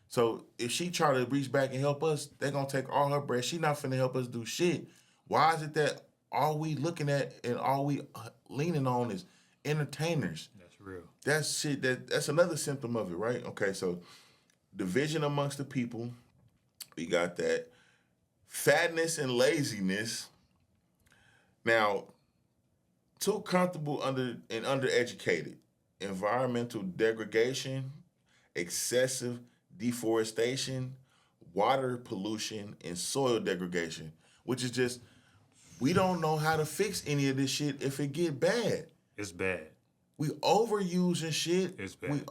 So if she try to reach back and help us, they're going to take all her bread. She not finna help us do shit. Why is it that all we looking at and all we leaning on is entertainers? That's real. That's shit. That's another symptom of it, right? Okay, so division amongst the people. We got that. Fatness and laziness. Now, too comfortable and undereducated. Environmental degradation, excessive deforestation, water pollution, and soil degradation, which is just, we don't know how to fix any of this shit if it get bad. It's bad. We overusing shit. It's bad.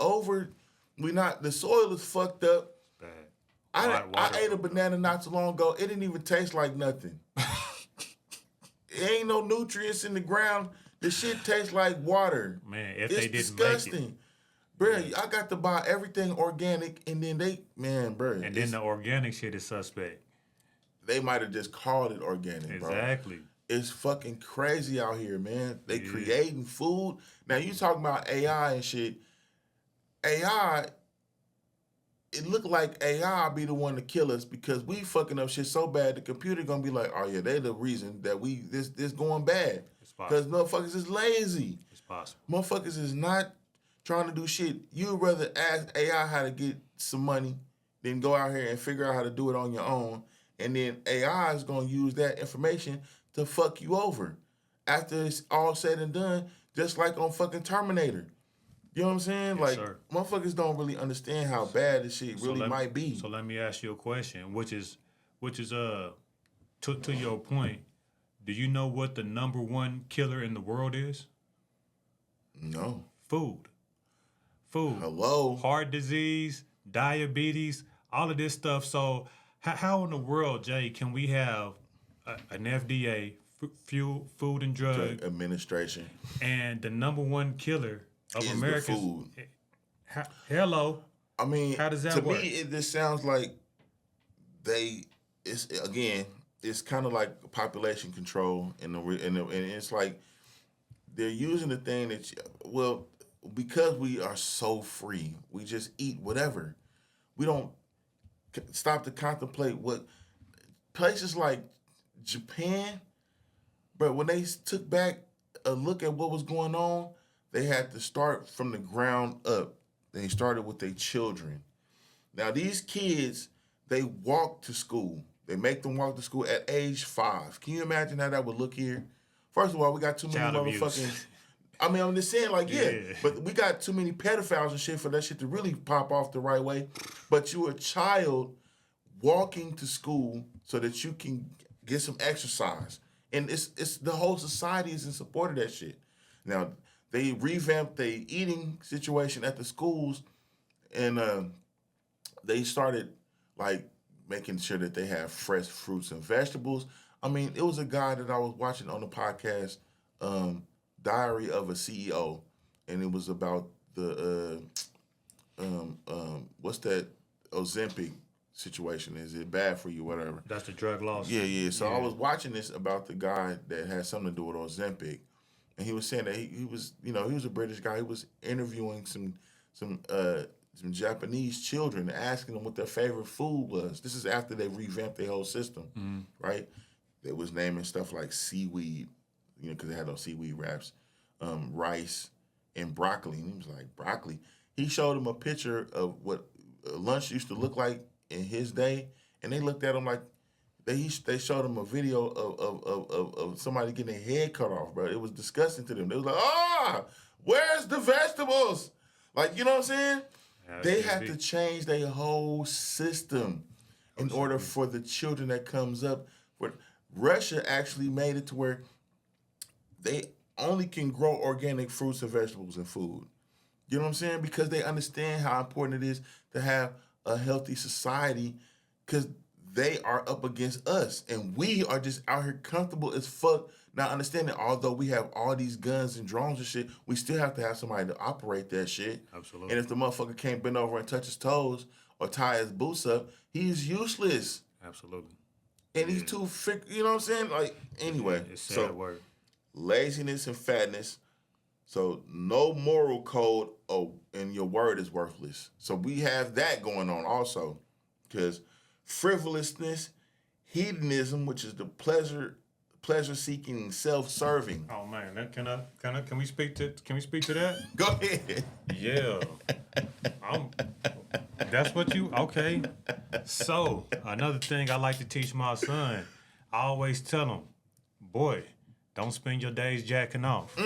The soil is fucked up. It's bad. I ate a banana not too long ago. It didn't even taste like nothing. It ain't no nutrients in the ground. The shit tastes like water. Man, if it's they didn't disgusting. make it. Bruh, I got to buy everything organic, and then bruh. And then the organic shit is suspect. They might have just called it organic, bro. Exactly. It's fucking crazy out here, man. They creating food. Now, you talking about AI and shit. AI, it look like AI be the one to kill us because we fucking up shit so bad, the computer gonna be like, oh yeah, they the reason that this going bad. Because motherfuckers is lazy. It's possible. Motherfuckers is not trying to do shit. You'd rather ask AI how to get some money than go out here and figure out how to do it on your own and then AI is gonna use that information to fuck you over after it's all said and done, just like on fucking Terminator. You know what I'm saying? Yes, Like sir. motherfuckers don't really understand how bad this shit really might be. So let me ask you a question, which is to your point. Do you know what the number one killer in the world is? No. Food. Hello. Heart disease, diabetes, all of this stuff. So how in the world, Jay, can we have an FDA, Food and Drug Administration, and the number one killer of is America? The food. Hello. I mean, how does that to work? me, it just sounds like it's kind of like population control, and it's like they're using the thing that, because we are so free, we just eat whatever. We don't stop to contemplate what places like Japan, but when they took back a look at what was going on, they had to start from the ground up. They started with their children. Now these kids, they walk to school. They make them walk to school at age 5. Can you imagine how that would look here? First of all, we got too many motherfucking. I mean, I'm just saying, like, but we got too many pedophiles and shit for that shit to really pop off the right way. But you're a child walking to school so that you can get some exercise. And it's the whole society is in support of that shit. Now, they revamped the eating situation at the schools, and they started, like, making sure that they have fresh fruits and vegetables. I mean, it was a guy that I was watching on the podcast, Diary of a CEO, and it was about the what's that Ozempic situation? Is it bad for you, whatever? That's the drug laws. Yeah. So I was watching this about the guy that had something to do with Ozempic, and he was saying that he was, he was a British guy. He was interviewing some Japanese children, asking them what their favorite food was. This is after they revamped their whole system, right? They was naming stuff like seaweed, because they had those seaweed wraps, rice, and broccoli. And he was like, broccoli. He showed them a picture of what lunch used to look like in his day, and they looked at him like, they showed him a video of somebody getting their head cut off, bro. It was disgusting to them. They was like, where's the vegetables? Like, you know what I'm saying? They have to change their whole system in order for the children that comes up. Russia actually made it to where they only can grow organic fruits and vegetables and food. You know what I'm saying? Because they understand how important it is to have a healthy society, because they are up against us. And we are just out here comfortable as fuck, not understanding, although we have all these guns and drones and shit, we still have to have somebody to operate that shit. Absolutely. And if the motherfucker can't bend over and touch his toes or tie his boots up, he's useless. Absolutely. And he's too thick, you know what I'm saying? Like, anyway. It's sad word. Laziness and fatness. So no moral code, and your word is worthless. So we have that going on also. Because frivolousness, hedonism, which is the pleasure-seeking, self-serving. Oh man, can we speak to that? Go ahead. Yeah. That's what you okay. So another thing I like to teach my son, I always tell him, boy, don't spend your days jacking off.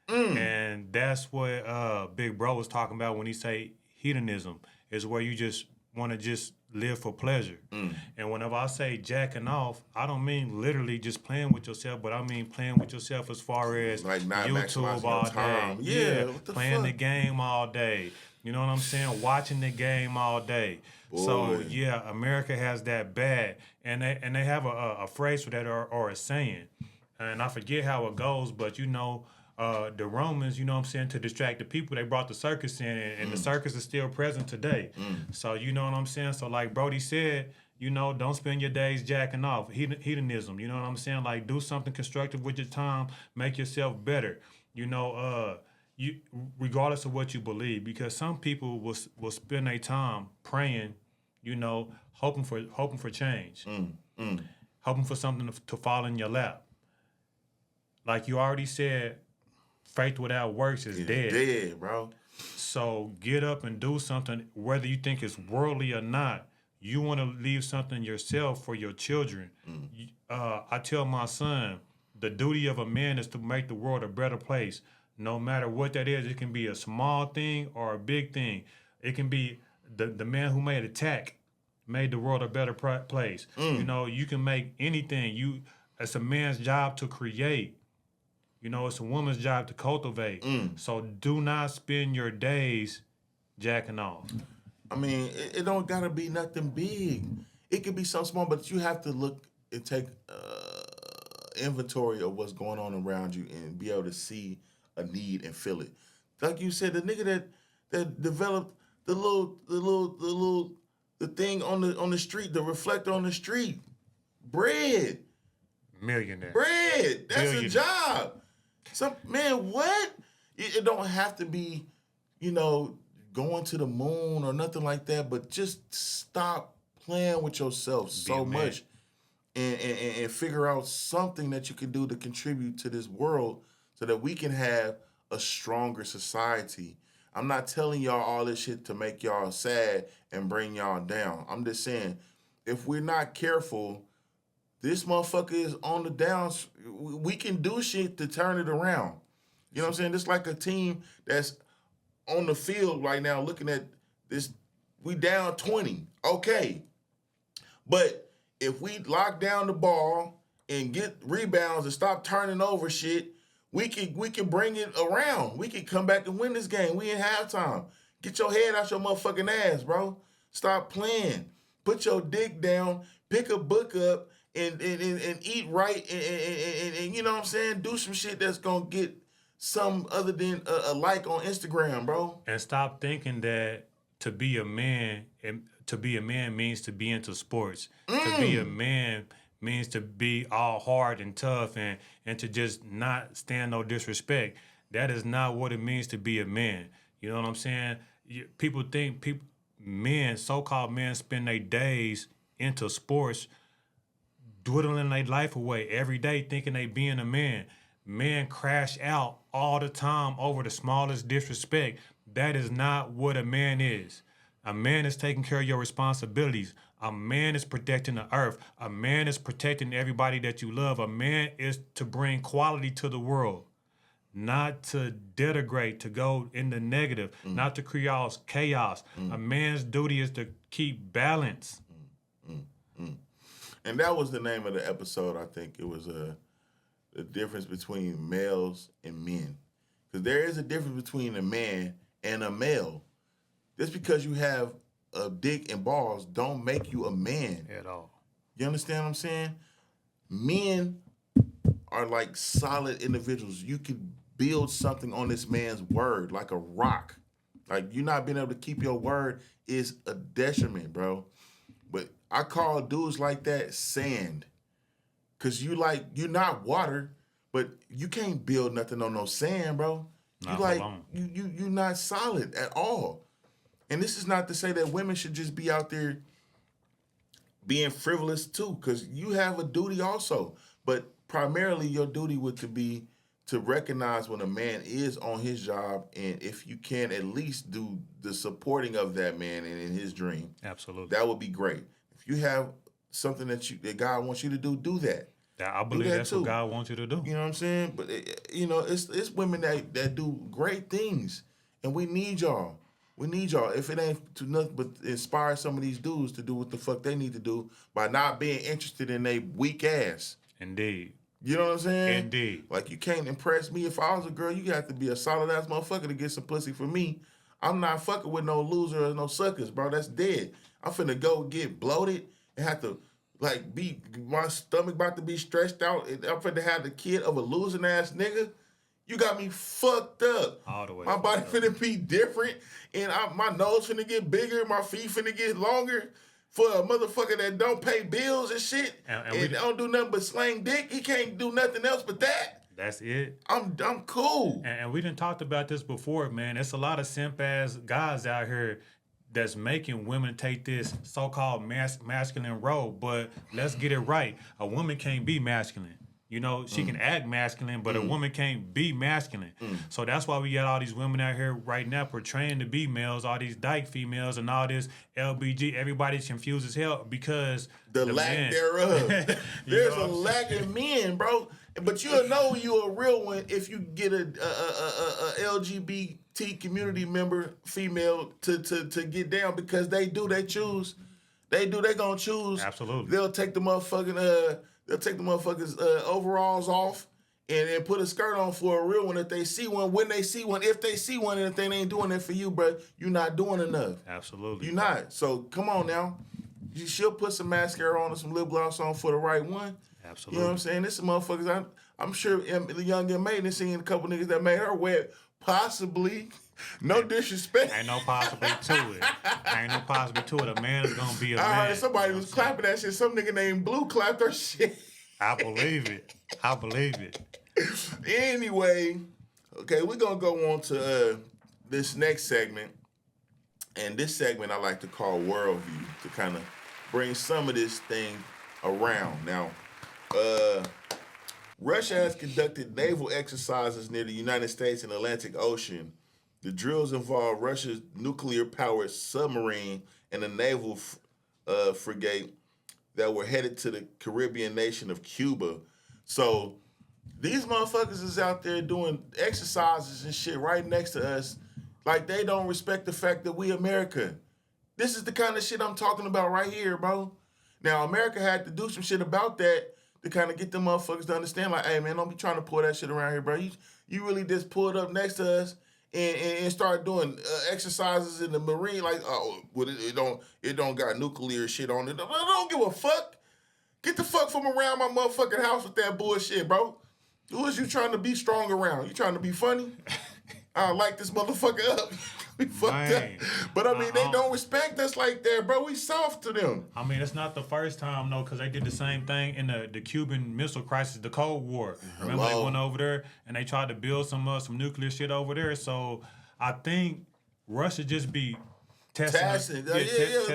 And that's what Big Bro was talking about when he say hedonism, is where you just want to just live for pleasure. And whenever I say jacking off, I don't mean literally just playing with yourself, but I mean playing with yourself as far as like not YouTube all time. day. Yeah, what the playing fuck? the game all day. You know what I'm saying? Watching the game all day. Boy. So yeah, America has that bad, and they have a phrase for that or a saying, and I forget how it goes, but the Romans, you know what I'm saying, to distract the people, they brought the circus in, and the circus is still present today. So you know what I'm saying? So like Brody said, don't spend your days jacking off. Hedonism, you know what I'm saying? Like, do something constructive with your time, make yourself better. Regardless of what you believe, because some people will spend their time praying, hoping for change, hoping for something to fall in your lap. Like you already said, faith without works is dead. Dead, bro. So get up and do something, whether you think it's worldly or not. you want to leave something yourself for your children. I tell my son, the duty of a man is to make the world a better place. No matter what that is, it can be a small thing or a big thing. It can be the man who made Attack made the world a better place. You know, you can make anything. It's a man's job to create. You know, it's a woman's job to cultivate. So do not spend your days jacking off. I mean, it don't gotta be nothing big. It could be something small, but you have to look and take inventory of what's going on around you and be able to see a need and feel it. Like you said, the nigga that developed the thing on the street, the reflector on the street, bread, Millionaire, bread. That's a job. What? It don't have to be, going to the moon or nothing like that, but just stop playing with yourself so much and figure out something that you can do to contribute to this world so that we can have a stronger society. I'm not telling y'all all this shit to make y'all sad and bring y'all down. I'm just saying, if we're not careful, this motherfucker is on the downs. We can do shit to turn it around. You know what I'm saying? It's like a team that's on the field right now looking at this. We down 20. Okay. But if we lock down the ball and get rebounds and stop turning over shit, we can bring it around. We can come back and win this game. We in halftime. Get your head out your motherfucking ass, bro. Stop playing. Put your dick down. Pick a book up and eat right and you know what I'm saying? Do some shit that's gonna get some other than a like on Instagram, bro. And stop thinking that to be a man means to be into sports. To be a man means to be all hard and tough and to just not stand no disrespect. That is not what it means to be a man. You know what I'm saying? People think so-called men spend their days into sports, dwindling their life away every day thinking they being a man. Men crash out all the time over the smallest disrespect. That is not what a man is. A man is taking care of your responsibilities. A man is protecting the earth. A man is protecting everybody that you love. A man is to bring quality to the world, not to denigrate, to go in the negative, not to create chaos. A man's duty is to keep balance. And that was the name of the episode. I think it was the difference between males and men. Because there is a difference between a man and a male. Just because you have a dick and balls don't make you a man. At all. You understand what I'm saying? Men are like solid individuals. You could build something on this man's word like a rock. Like you not being able to keep your word is a detriment, bro. But I call dudes like that sand. Cause you're not water, but you can't build nothing on no sand, bro. You're not solid at all. And this is not to say that women should just be out there being frivolous too, because you have a duty also. But primarily your duty would be to recognize when a man is on his job, and if you can at least do the supporting of that man and in his dream. Absolutely. That would be great. If you have something that God wants you to do that. I believe that's what God wants you to do. You know what I'm saying? But it's women that do great things, and we need y'all. We need y'all. If it ain't to nothing but inspire some of these dudes to do what the fuck they need to do by not being interested in they weak ass. Indeed. You know what I'm saying? Indeed. Like you can't impress me. If I was a girl, you got to be a solid ass motherfucker to get some pussy for me. I'm not fucking with no loser or no suckers, bro. That's dead. I'm finna go get bloated and have to be my stomach about to be stretched out and I'm finna have the kid of a losing ass nigga. You got me fucked up. All the way. My body finna be different, and my nose finna get bigger, my feet finna get longer. For a motherfucker that don't pay bills and shit, and don't do nothing but slang dick, he can't do nothing else but that. That's it. I'm cool. And we done talked about this before, man. There's a lot of simp ass guys out here that's making women take this so-called masculine role. But let's get it right. A woman can't be masculine. You know, she can act masculine, but a woman can't be masculine. So that's why we got all these women out here right now portraying to be males, all these dyke females and all this LBG. Everybody's confused as hell because the lack men, thereof. There's a lack in men, bro. But you'll know you're a real one if you get a LGBT community member, female, to get down because they choose. They gonna choose. Absolutely. They'll take the motherfucking overalls off and put a skirt on for a real one if they see one, when they see one, if they see one, and if they ain't doing it for you, bro, you're not doing enough. Absolutely. You're not. So come on now. You should put some mascara on and some lip gloss on for the right one. Absolutely. You know what I'm saying? This is motherfuckers. I'm sure the young and maiden seen a couple niggas that made her wet. Possibly. No disrespect. Ain't no possibility to it. Ain't no possibility to it. A man is gonna be a man. I heard somebody was clapping that shit. Some nigga named Blue clapped her shit. I believe it. I believe it. Anyway, okay, we're gonna go on to this next segment. And this segment I like to call Worldview to kind of bring some of this thing around. Now, Russia has conducted naval exercises near the United States and Atlantic Ocean. The drills involve Russia's nuclear-powered submarine and a naval frigate that were headed to the Caribbean nation of Cuba. So these motherfuckers is out there doing exercises and shit right next to us like they don't respect the fact that we America. This is the kind of shit I'm talking about right here, bro. Now, America had to do some shit about that to kind of get them motherfuckers to understand, like, hey, man, don't be trying to pull that shit around here, bro. You really just pulled up next to us and start doing exercises in the Marine, like, oh, well, it don't got nuclear shit on it. I don't give a fuck. Get the fuck from around my motherfucking house with that bullshit, bro. Who is you trying to be strong around? You trying to be funny? I light this motherfucker up. We fucked up. But I mean, they don't respect us like that, bro. We soft to them. I mean, it's not the first time, though, because they did the same thing in the Cuban Missile Crisis, the Cold War. Remember they went over there and they tried to build some nuclear shit over there. So I think Russia just be testing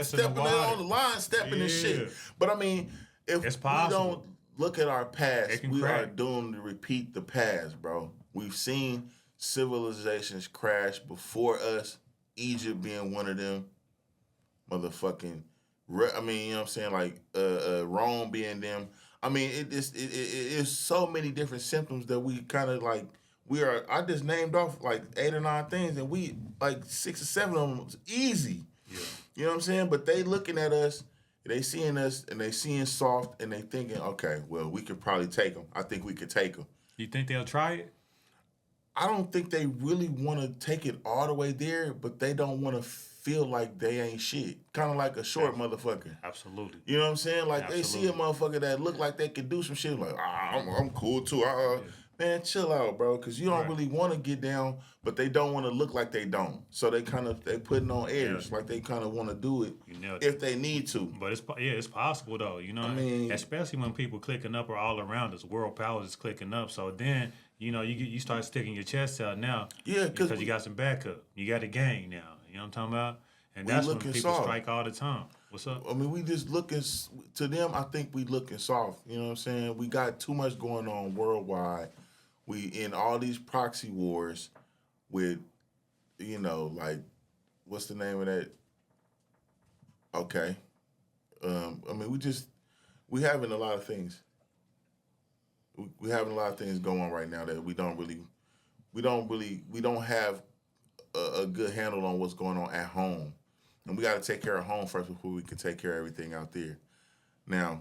stepping on the line, stepping and shit. But I mean, if we don't look at our past, we are doomed to repeat the past, bro. We've seen civilizations crash before us, Egypt being one of them, motherfucking, I mean, you know what I'm saying, like Rome being them. I mean, it is so many different symptoms that we kind of like, I just named off like 8 or 9 things, and we, like 6 or 7 of them was easy. Yeah. You know what I'm saying? But they looking at us, they seeing us, and they seeing soft, and they thinking, okay, well, we could probably take them. I think we could take them. You think they'll try it? I don't think they really want to take it all the way there, but they don't want to feel like they ain't shit. Kind of like a short motherfucker. Absolutely. You know what I'm saying? Like, they see a motherfucker that look like they could do some shit, like, I'm cool too. Man, chill out, bro, because you don't really want to get down, but they don't want to look like they don't. So they putting on airs, like they kind of want to do it if they need to. But it's possible though, you know. I mean, especially when people clicking up or all around us, world powers is clicking up. So then, you know, you start sticking your chest out now. Yeah, because you got some backup. You got a gang now. You know what I'm talking about? And that's when people strike all the time. What's up? I mean, we just looking, to them, I think we looking soft. You know what I'm saying? We got too much going on worldwide. We in all these proxy wars with, you know, like, what's the name of that? Okay. I mean, we having a lot of things. We having a lot of things going on right now that we don't have a good handle on what's going on at home. And we got to take care of home first before we can take care of everything out there. Now,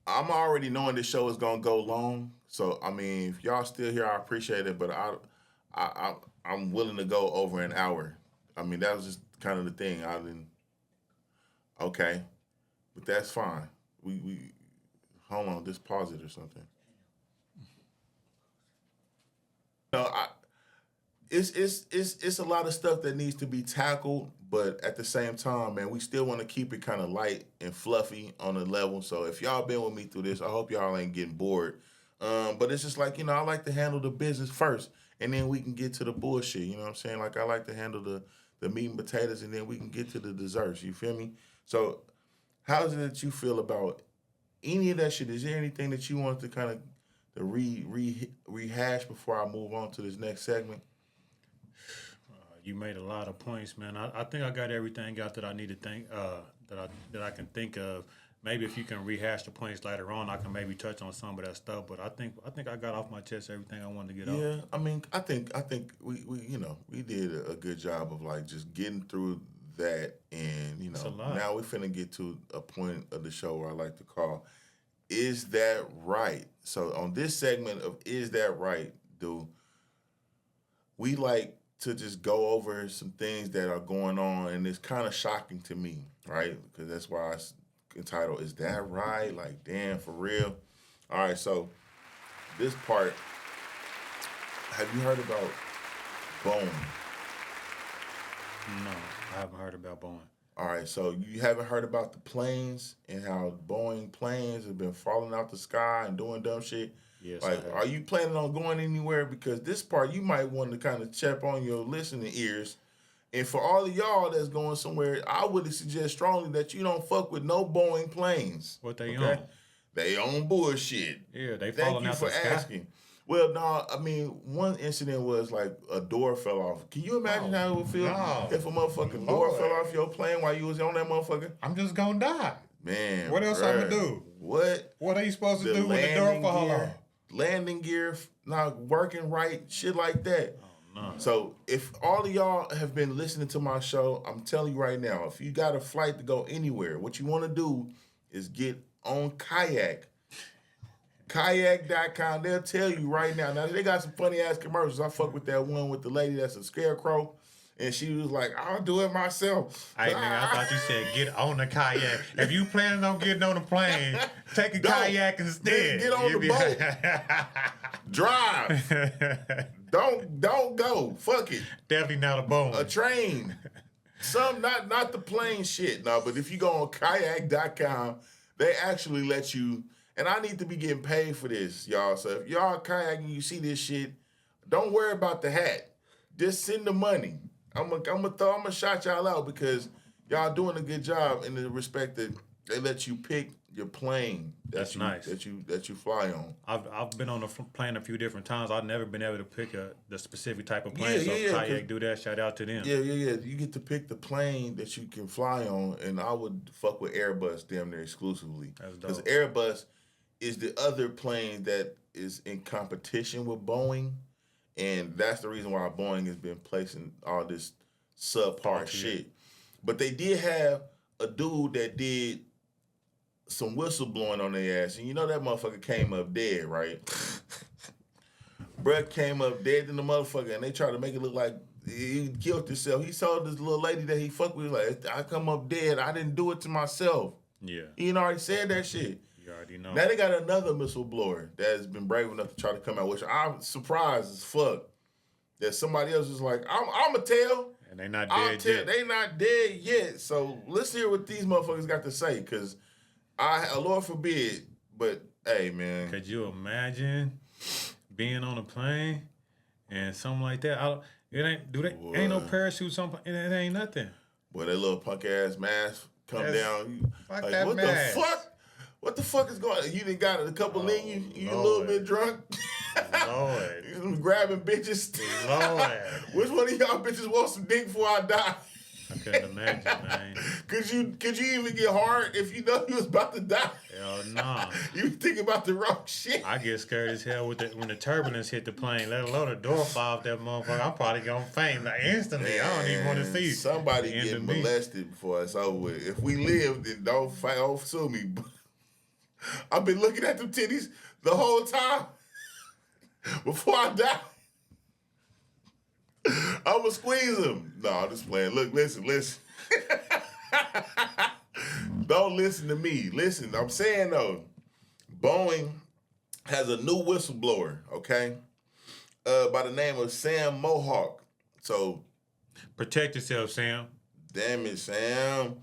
I'm already knowing this show is gonna go long, so I mean, if y'all still here, I appreciate it. But I'm willing to go over an hour. I mean, that was just kind of the thing. Okay, but that's fine. We hold on, just pause it or something. No, it's a lot of stuff that needs to be tackled, but at the same time, man, we still want to keep it kind of light and fluffy on the level. So if y'all been with me through this, I hope y'all ain't getting bored. But it's just like, you know, I like to handle the business first, and then we can get to the bullshit. You know what I'm saying? Like, I like to handle the meat and potatoes, and then we can get to the desserts. You feel me? So how is it that you feel about any of that shit. Is there anything that you want to kind of rehash before I move on to this next segment? You made a lot of points, man. I think I got everything out that I need to think that I can think of. Maybe if you can rehash the points later on, I can maybe touch on some of that stuff. But I think I got off my chest everything I wanted to get off. Yeah, I mean, I think we did a good job of like just getting through that, and now we're finna get to a point of the show where I like to call, "Is That Right?" So on this segment of "Is That Right?" we like to just go over some things that are going on, and it's kind of shocking to me, right? Because that's why I entitled "Is That Right?" Like, damn, for real. All right, so this part, have you heard about Boeing? No, I haven't heard about Boeing. All right, so you haven't heard about the planes and how Boeing planes have been falling out the sky and doing dumb shit? Yes, like, are you planning on going anywhere? Because this part, you might want to kind of check on your listening ears. And for all of y'all that's going somewhere, I would suggest strongly that you don't fuck with no Boeing planes. What they own? They own bullshit. Yeah, they falling out the sky. Thank you for asking. Well, no, I mean, one incident was like a door fell off. Can you imagine how it would feel if a motherfucking door fell off your plane while you was on that motherfucker? I'm just gonna die. Man, what else I'm gonna do? What are you supposed to do when the door fall off? Landing gear not working right, shit like that. Oh, no. So if all of y'all have been listening to my show, I'm telling you right now, if you got a flight to go anywhere, what you want to do is get on Kayak. Kayak.com. They'll tell you right now. Now, they got some funny-ass commercials. I fuck with that one with the lady that's a scarecrow. And she was like, I'll do it myself. Hey, nigga, I thought you said get on the kayak. If you planning on getting on the plane, take a kayak instead. Get on the boat. Drive. Don't go. Fuck it. Definitely not a boat. A train. Not the plane shit. No, but if you go on kayak.com, they actually let you, and I need to be getting paid for this, y'all. So if y'all kayaking, you see this shit, don't worry about the hat. Just send the money. I'm gonna shout y'all out because y'all doing a good job in the respect that they let you pick your plane. That's nice. That you fly on. I've been on the plane a few different times. I've never been able to pick the specific type of plane. Kayak do that. Shout out to them. Yeah. You get to pick the plane that you can fly on, and I would fuck with Airbus damn near exclusively. Because Airbus is the other plane that is in competition with Boeing. And that's the reason why Boeing has been placing all this subpar shit. But they did have a dude that did some whistleblowing on their ass. And you know that motherfucker came up dead, right? Bruh came up dead in the motherfucker, and they tried to make it look like he killed himself. He told this little lady that he fucked with, like, I come up dead. I didn't do it to myself. Yeah. He already said that shit. You already know. Now they got another whistleblower that has been brave enough to try to come out, which I'm surprised as fuck that somebody else is like, I'm going to tell. And they not dead yet. They not dead yet. So let's hear what these motherfuckers got to say, because Lord forbid, but hey, man. Could you imagine being on a plane and something like that? Ain't no parachute, something. It ain't nothing. Boy, that little punk ass mask come down. Fuck like, that what mask. the fuck? What the fuck is going on? You done got a couple in you? You a little bit drunk? Lord. You grabbing bitches? Lord. Which one of y'all bitches want some dick before I die? I couldn't imagine, man. Could you even get hard if you know you was about to die? Hell no. You thinking about the wrong shit. I get scared as hell when the turbulence hit the plane, let alone the door fall off that motherfucker. I'm probably gonna faint like instantly. I don't even want to see somebody getting molested before it's over with. If we live, then don't sue me. I've been looking at them titties the whole time before I die. I'm going to squeeze them. No, I'm just playing. Look, listen. Don't listen to me. Listen, I'm saying, though, Boeing has a new whistleblower, okay, by the name of Sam Mohawk. So, protect yourself, Sam. Damn it, Sam.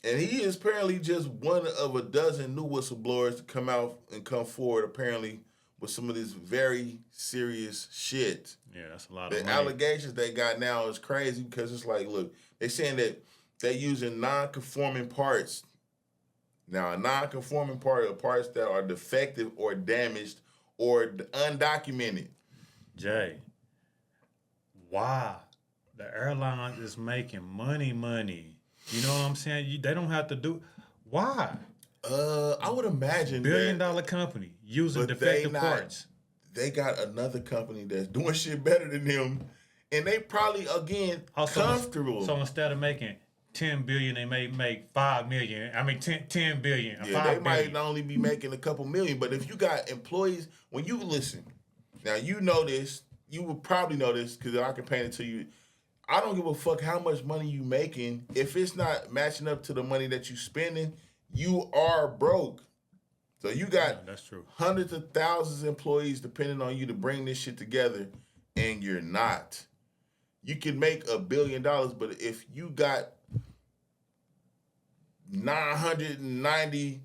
And he is apparently just one of a dozen new whistleblowers to come out and come forward, apparently, with some of this very serious shit. Yeah, that's a lot of money. The allegations they got now is crazy because it's like, look, they're saying that they're using non-conforming parts Now, a non-conforming part are parts that are defective or damaged or undocumented. Jay, why the airline is making money? You know what I'm saying? They don't have to do. Why? I would imagine $1 billion company using defective parts. They got another company that's doing shit better than them, and they probably comfortable. So instead of making 10 billion, they may make 5 million. I mean 10 billion. Yeah, 5 they might billion. not only be making a couple million, but if you got employees, when you listen, now you know this, you will probably know this because I can paint it to you. I don't give a fuck how much money you making. If it's not matching up to the money that you spending, you are broke. So you got that's true. Hundreds of thousands of employees depending on you to bring this shit together, and you're not. You can make $1 billion, but if you got $999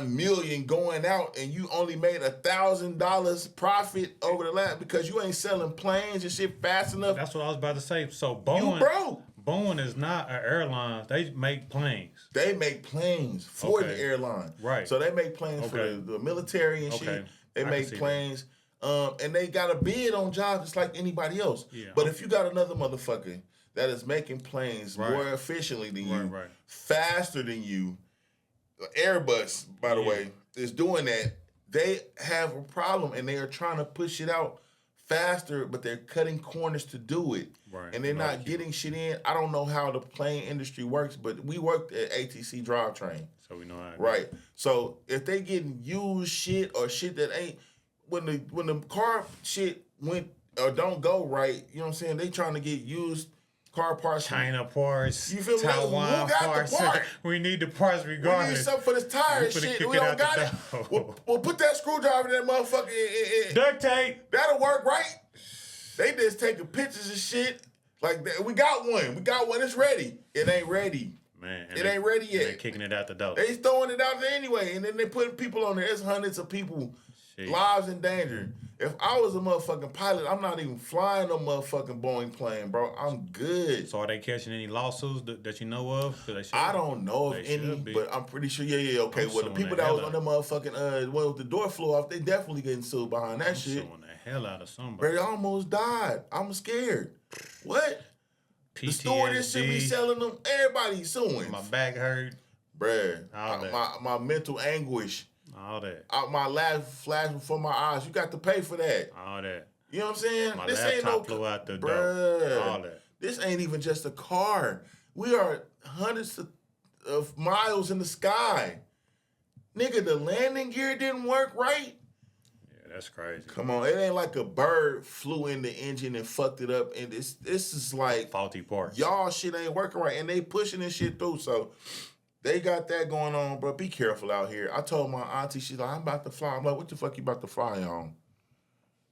million going out and you only made $1,000 profit over the last because you ain't selling planes and shit fast enough. That's what I was about to say. So Boeing, you broke. Boeing is not an airline. They make planes. They make planes for the airline. Right. So they make planes for the military and shit. They make planes. And they got a bid on jobs just like anybody else. Yeah. But if you got another motherfucker that is making planes more efficiently than you, faster than you, Airbus, by the way, is doing that, they have a problem and they are trying to push it out faster, but they're cutting corners to do it. Right. And they're not getting shit in. I don't know how the plane industry works, but we worked at ATC Drivetrain. So we know how. Right. So if they getting used shit or shit that ain't, when the car shit went or don't go right, you know what I'm saying? They trying to get used car parts. China parts. You feel me? Taiwan parts. The part? We need the parts regardless. We need something for this tire and shit. We don't got it. We'll put that screwdriver in that motherfucker. Duct tape. That'll work, right? They just taking pictures of shit like that. We got one. It's ready. It ain't ready. Man, it ain't ready yet. They're kicking it out the door. They throwing it out there anyway, and then they putting people on there. There's hundreds of people, lives in danger. If I was a motherfucking pilot, I'm not even flying no motherfucking Boeing plane, bro. I'm good. So are they catching any lawsuits that you know of? I don't know of any, but I'm pretty sure. Yeah. Okay. Well, the people that was on the motherfucking one with the door flew off, they definitely getting sued behind that shit. Suing the hell out of somebody. They almost died. I'm scared. What? PTSD. The stewardess should be selling them. Everybody's suing. My back hurt. Bruh. My mental anguish. All that. My laugh flashed before my eyes. You got to pay for that. All that. You know what I'm saying? My this laptop ain't no flew out the door. All that. This ain't even just a car. We are hundreds of miles in the sky. Nigga, the landing gear didn't work right. Yeah, that's crazy. Come on, it ain't like a bird flew in the engine and fucked it up. And this is like faulty parts. Y'all shit ain't working right, and they pushing this shit through. So they got that going on, bro. Be careful out here. I told my auntie, she's like, I'm about to fly. I'm like, what the fuck you about to fly on?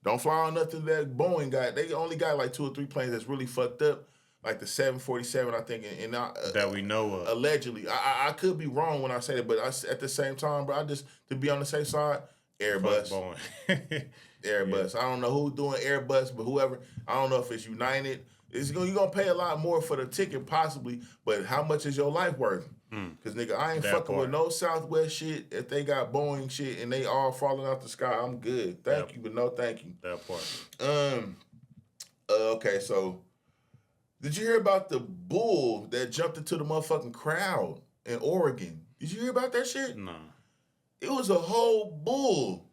Don't fly on nothing that Boeing got. They only got like 2 or 3 planes that's really fucked up, like the 747, I think. And that we know of. Allegedly. I could be wrong when I say that, but at the same time, bro, I just, to be on the safe side, Airbus. Fuck Boeing. Airbus. Yeah. I don't know who's doing Airbus, but whoever. I don't know if it's United. You're going to pay a lot more for the ticket, possibly, but how much is your life worth? Because, nigga, I ain't fucking with no Southwest shit. If they got Boeing shit and they all falling out the sky, I'm good. Thank you, but no thank you. That part. Okay, so did you hear about the bull that jumped into the motherfucking crowd in Oregon? Did you hear about that shit? No. It was a whole bull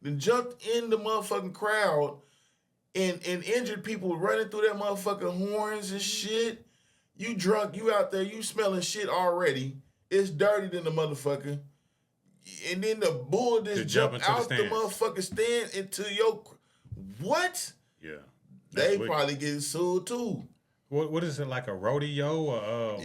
that jumped in the motherfucking crowd and injured people running through that motherfucking horns and shit. You drunk, you out there, you smelling shit already. It's dirty than the motherfucker. And then the bull just jumped out the motherfucking stand into your... What? Yeah. They probably getting sued too. What is it, like a rodeo? Or, a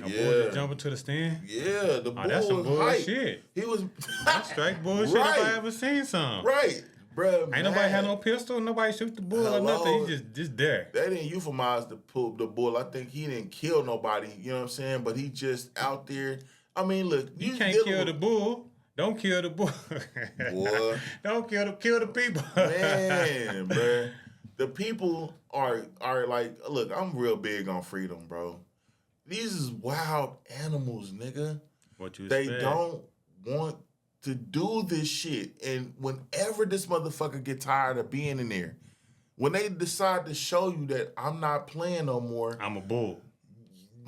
bull just jumping to the stand? Yeah, the bull that's some bullshit. He was... That's straight bullshit if I ever seen some. Right. Bruh, ain't nobody had no pistol. Nobody shoot the bull or nothing. He just there. They didn't euphemize the bull. I think he didn't kill nobody. You know what I'm saying? But he just out there. I mean, look. You can't kill the bull. Don't kill the bull. Boy. Don't kill the people. Man, bruh. The people are like, look, I'm real big on freedom, bro. These is wild animals, nigga. What you They expect. don't want to do this shit. And whenever this motherfucker get tired of being in there, when they decide to show you that I'm not playing no more, I'm a bull.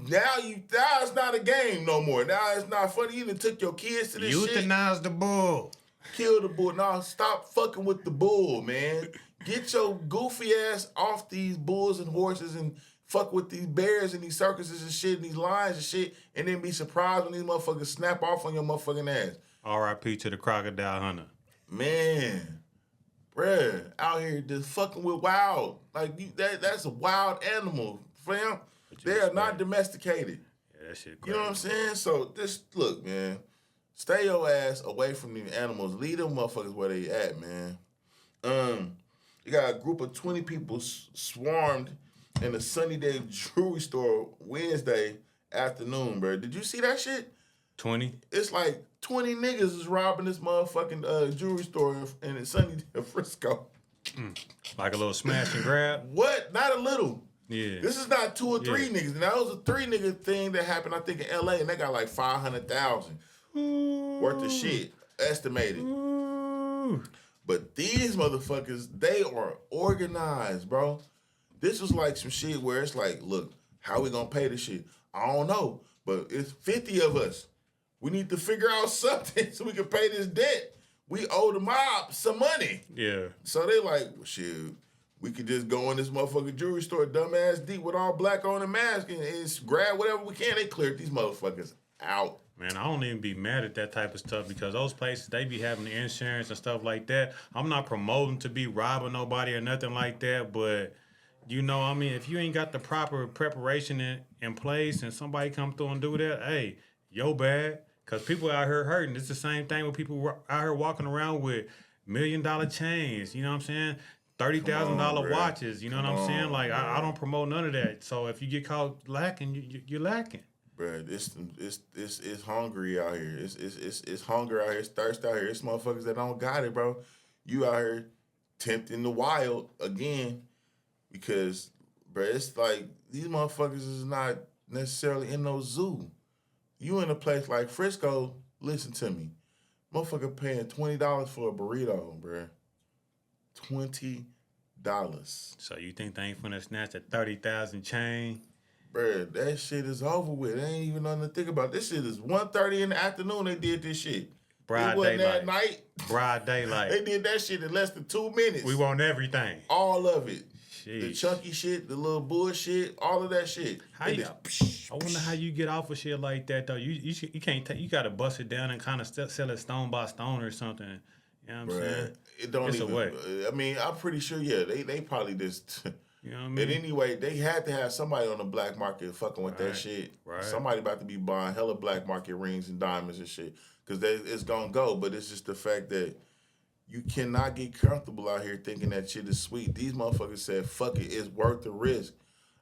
now it's not a game no more. Now it's not funny. You done took your kids to this shit. Euthanize the bull. Kill the bull. Now stop fucking with the bull, man. Get your goofy ass off these bulls and horses and fuck with these bears and these circuses and shit and these lions and shit, and then be surprised when these motherfuckers snap off on your motherfucking ass. R.I.P. to the crocodile hunter. Man, bruh, out here just fucking with wild. Like, that's a wild animal, fam. They are not domesticated. Yeah, that shit crazy. You know what I'm saying? So, just look, man. Stay your ass away from these animals. Leave them motherfuckers where they at, man. You got a group of 20 people swarmed in a Sunny Day jewelry store Wednesday afternoon, bro. Did you see that shit? 20? It's like 20 niggas is robbing this motherfucking jewelry store in Sunny Day, Frisco. Like a little smash and grab? What? Not a little. Yeah. This is not 2 or 3 niggas. Now, that was a 3 nigga thing that happened, I think, in L.A., and they got like $500,000 worth of shit estimated. Ooh. But these motherfuckers, they are organized, bro. This was like some shit where it's like, look, how we gonna pay this shit? I don't know, but it's 50 of us. We need to figure out something so we can pay this debt. We owe the mob some money. Yeah. So they like, well, shit, we could just go in this motherfucking jewelry store, dumbass deep with all black on the mask and grab whatever we can. They cleared these motherfuckers out. Man, I don't even be mad at that type of stuff because those places, they be having the insurance and stuff like that. I'm not promoting to be robbing nobody or nothing like that, but, you know, I mean, if you ain't got the proper preparation in place and somebody come through and do that, hey, yo bad. Because people out here hurting. It's the same thing with people out here walking around with $1 million chains, you know what I'm saying? $30,000 watches, you know what I'm saying? Like, I don't promote none of that. So if you get caught lacking, you're lacking. Bruh, it's hungry out here. It's hunger out here. It's thirst out here. It's motherfuckers that don't got it, bro. You out here tempting the wild again because, bruh, it's like these motherfuckers is not necessarily in no zoo. You in a place like Frisco, listen to me. Motherfucker paying $20 for a burrito, bruh. $20. So you think they ain't finna snatch a 30,000 chain? Bruh, that shit is over with. There ain't even nothing to think about. This shit is 1:30 in the afternoon they did this shit. Broad it wasn't daylight. that night. Broad daylight. They did that shit in less than 2 minutes. We want everything. All of it. Sheesh. The chunky shit, the little bullshit, all of that shit. I wonder how you get off of shit like that though. You can't you gotta bust it down and kind of sell it stone by stone or something. You know what I'm saying? It don't It's even. a way. I mean, I'm pretty sure. Yeah, they probably just. You know what I But mean? anyway, they had to have somebody on the black market fucking with that shit. Right. Somebody about to be buying hella black market rings and diamonds and shit. Because it's going to go. But it's just the fact that you cannot get comfortable out here thinking that shit is sweet. These motherfuckers said, fuck it, it's worth the risk.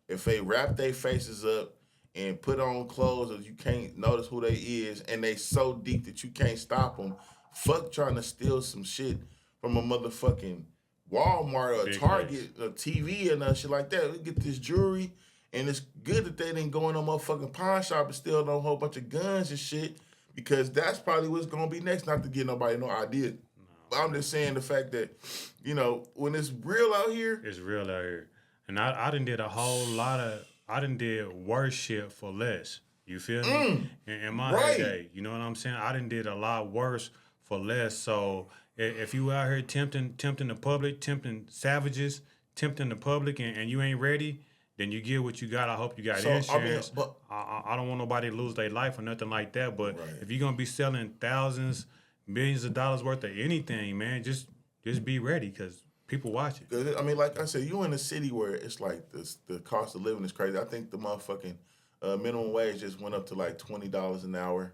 If they wrap their faces up and put on clothes that you can't notice who they is, and they so deep that you can't stop them, fuck trying to steal some shit from a motherfucking Walmart or Big Target or TV and shit like that. We get this jewelry, and it's good that they didn't go in no motherfucking pawn shop and steal no whole bunch of guns and shit, because that's probably what's gonna be next. Not to give nobody no idea. But I'm just saying the fact that, you know, when it's real out here. It's real out here. And I done did a whole lot of, I done did worse shit for less. You feel me? In my heyday. You know what I'm saying? I done did a lot worse for less. So if you out here tempting the public, tempting savages, tempting the public, and you ain't ready, then you get what you got. I hope you got insurance. I don't want nobody to lose their life or nothing like that. But if you're gonna be selling thousands, millions of dollars worth of anything, man, just be ready because people watch it. I mean, like I said, you in a city where it's like the cost of living is crazy. I think the motherfucking minimum wage just went up to like $20 an hour,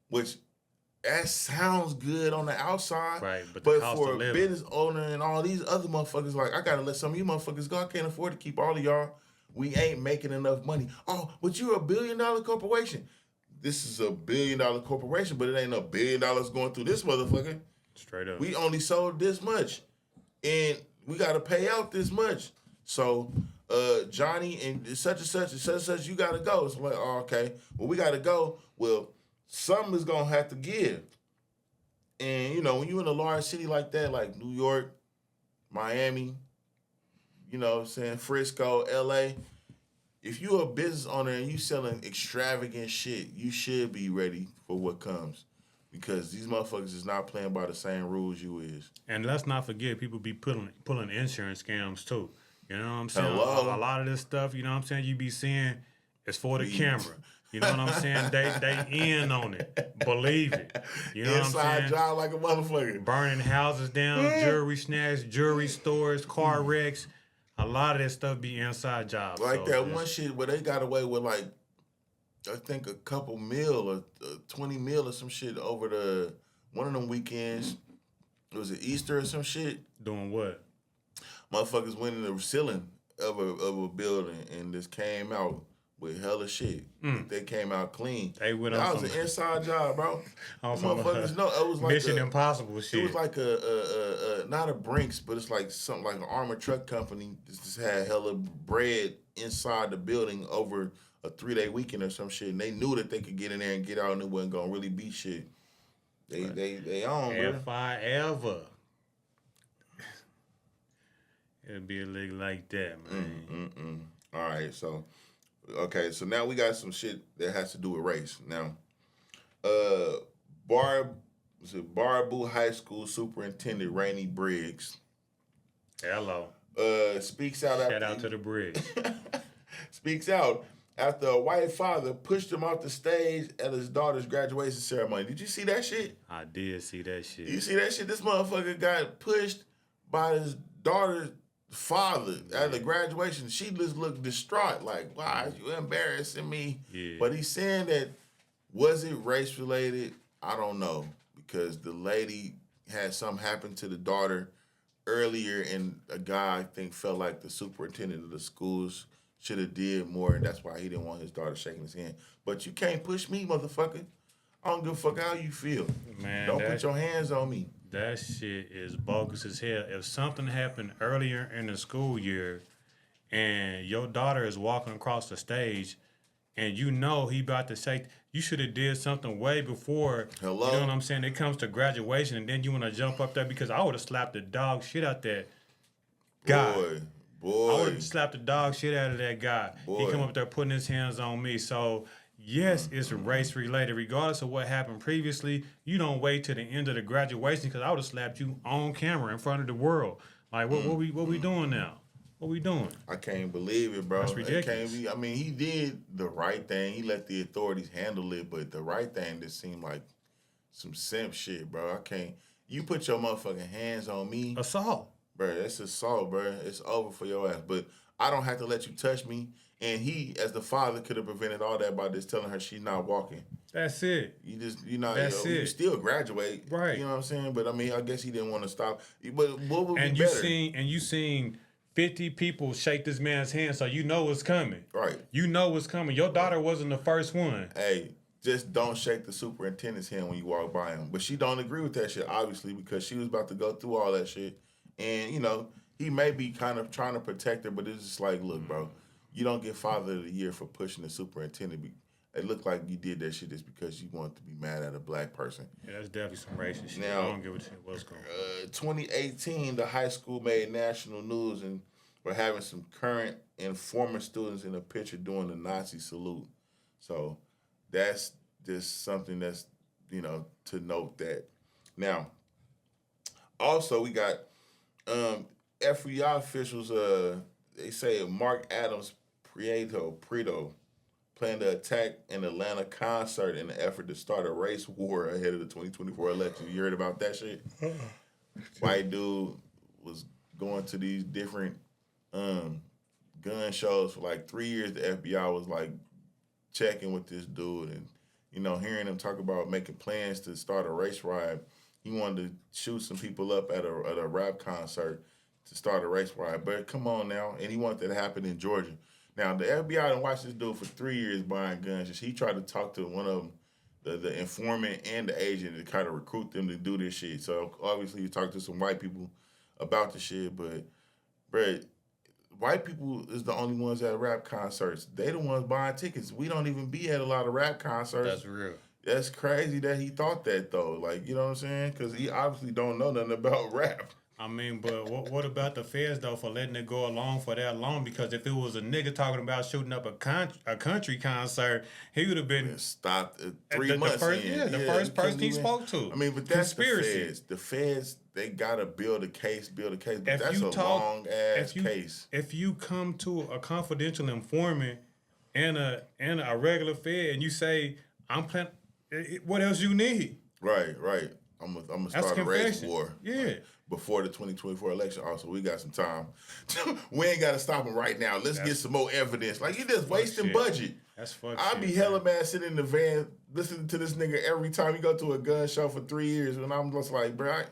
which that sounds good on the outside. Right, but for a business owner and all these other motherfuckers, like, I gotta let some of you motherfuckers go. I can't afford to keep all of y'all. We ain't making enough money. Oh, but you're a $1 billion corporation. This is a $1 billion corporation, but it ain't $1 billion going through this motherfucker. Straight up. We only sold this much, and we got to pay out this much. So, Johnny and such and such, you got to go. It's like, oh, okay. Well, we got to go. Well, something is gonna have to give. And you know, when you in a large city like that, like New York, Miami, you know what I'm saying, Frisco, LA, if you a business owner and you selling extravagant shit, you should be ready for what comes. Because these motherfuckers is not playing by the same rules you is. And let's not forget, people be pulling insurance scams too. You know what I'm saying? Hello? A lot of this stuff, you know what I'm saying, you be seeing it's for the camera. You know what I'm saying? They in on it. Believe it. You know Inside what I'm saying? job like a motherfucker. Burning houses down, jewelry snacks, jewelry stores, car wrecks. A lot of that stuff be inside jobs. Like so that one shit where they got away with like, I think a couple mil or 20 mil or some shit over one of them weekends. Was it Easter or some shit? Doing what? Motherfuckers went in the ceiling of a building and just came out with hella shit. They came out clean. They went that on was an inside job, bro. Motherfuckers know it was like Mission Impossible shit. It was like a not a Brinks, but it's like something like an armored truck company. Just had hella bread inside the building over a 3-day weekend or some shit, and they knew that they could get in there and get out, and it wasn't gonna really be shit. They own, bro. If I ever, it'd be a league like that, man. All right, so okay, so now we got some shit that has to do with race. Now, Baraboo High School Superintendent Rainey Briggs. Hello. Speaks out. Shout out to the Briggs. Speaks out after a white father pushed him off the stage at his daughter's graduation ceremony. Did you see that shit? I did see that shit. You see that shit? This motherfucker got pushed by his daughter's father at the graduation. She just looked distraught, like, why you embarrassing me? Yeah. But he's saying that, was it race related? I don't know, because the lady had something happen to the daughter earlier, and a guy, I think, felt like the superintendent of the schools should have did more, and that's why he didn't want his daughter shaking his hand. But you can't push me, motherfucker. I don't give a fuck how you feel. Man, don't put your hands on me. That shit is bogus as hell. If something happened earlier in the school year and your daughter is walking across the stage and you know he about to say, you should have did something way before. Hello? You know what I'm saying? It comes to graduation and then you want to jump up there, because I would have slapped the dog shit out that guy. Boy. I would have slapped the dog shit out of that guy. Boy. He come up there putting his hands on me. So, yes, it's race related. Regardless of what happened previously, you don't wait till the end of the graduation, because I would have slapped you on camera in front of the world. Like, what we doing now? What we doing? I can't believe it, bro. That's ridiculous. I mean, he did the right thing. He let the authorities handle it, but the right thing just seemed like some simp shit, bro. I can't. You put your motherfucking hands on me. Assault. Bro, that's assault, bro. It's over for your ass. But I don't have to let you touch me. And he, as the father, could have prevented all that by just telling her she's not walking. That's it. You still graduate. Right. You know what I'm saying? But I mean, I guess he didn't want to stop. But what would be better? You seen 50 people shake this man's hand, so you know what's coming. Right. You know what's coming. Your daughter wasn't the first one. Hey, just don't shake the superintendent's hand when you walk by him. But she don't agree with that shit, obviously, because she was about to go through all that shit. And, you know, he may be kind of trying to protect her, but it's just like, look, bro, you don't get Father of the Year for pushing the superintendent. It looked like you did that shit just because you wanted to be mad at a black person. Yeah, that's definitely some racist shit. Now, I don't give a shit what's going on. 2018, the high school made national news and we're having some current and former students in a picture doing the Nazi salute. So that's just something that's, you know, to note that. Now, also we got FBI officials, they say Mark Adams Prieto planned to attack an Atlanta concert in an effort to start a race war ahead of the 2024 election. You heard about that shit? White dude was going to these different gun shows for like 3 years. The FBI was like checking with this dude and, you know, hearing him talk about making plans to start a race riot. He wanted to shoot some people up at a rap concert to start a race riot. But come on now. And he wanted that to happen in Georgia. Now, the FBI done watched this dude for 3 years buying guns. He tried to talk to one of them, the informant and the agent, to kind of recruit them to do this shit. So, obviously, he talked to some white people about the shit. But, bro, white people is the only ones at rap concerts. They the ones buying tickets. We don't even be at a lot of rap concerts. That's real. That's crazy that he thought that though. Like, you know what I'm saying? Because he obviously don't know nothing about rap. I mean, but what about the feds though for letting it go along for that long? Because if it was a nigga talking about shooting up a country concert, he would have been stopped 3 months. The first person he spoke to. I mean, but that's conspiracy. the feds. The feds, they gotta build a case. But that's a long ass case. If you come to a confidential informant and a regular fed and you say, "I'm planning," what else you need? Right. I'm gonna start a race war. Yeah. Right? Before the 2024 election, also, we got some time. We ain't got to stop him right now. Let's get some more evidence. Like, you just wasting budget. That's fuck I'd be hella mad sitting in the van listening to this nigga every time he go to a gun show for 3 years, and I'm just like, bro,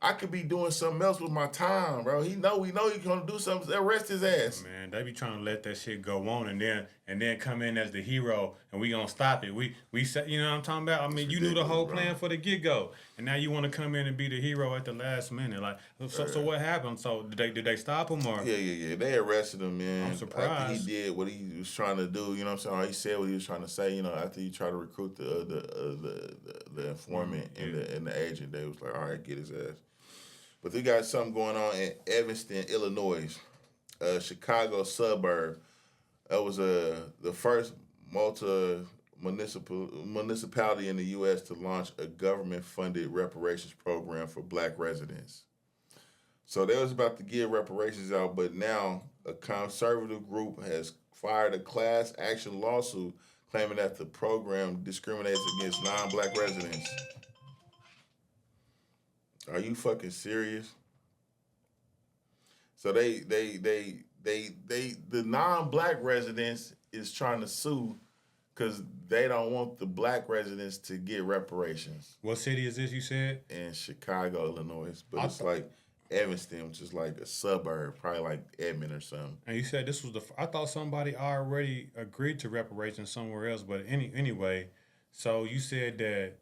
I could be doing something else with my time, bro. We know he's gonna do something. Arrest his ass. Man, they be trying to let that shit go on and then come in as the hero and we gonna stop it. We say, you know what I'm talking about? I mean, you knew the whole plan for the get-go, and now you want to come in and be the hero at the last minute. Like, so what happened? So did they stop him or? Yeah. They arrested him, man. I'm surprised. After he did what he was trying to do, you know what I'm saying? Or he said what he was trying to say, you know. After he tried to recruit the informant and the agent, they was like, all right, get his ass. But they got something going on in Evanston, Illinois, a Chicago suburb. That was the first municipality in the U.S. to launch a government-funded reparations program for black residents. So they was about to give reparations out, but now a conservative group has filed a class action lawsuit claiming that the program discriminates against non-black residents. Are you fucking serious? So the non-black residents is trying to sue because they don't want the black residents to get reparations. What city is this you said? In Chicago, Illinois. But it's like Evanston, which is like a suburb, probably like Edmond or something. And you said this was I thought somebody already agreed to reparations somewhere else, but anyway, so you said that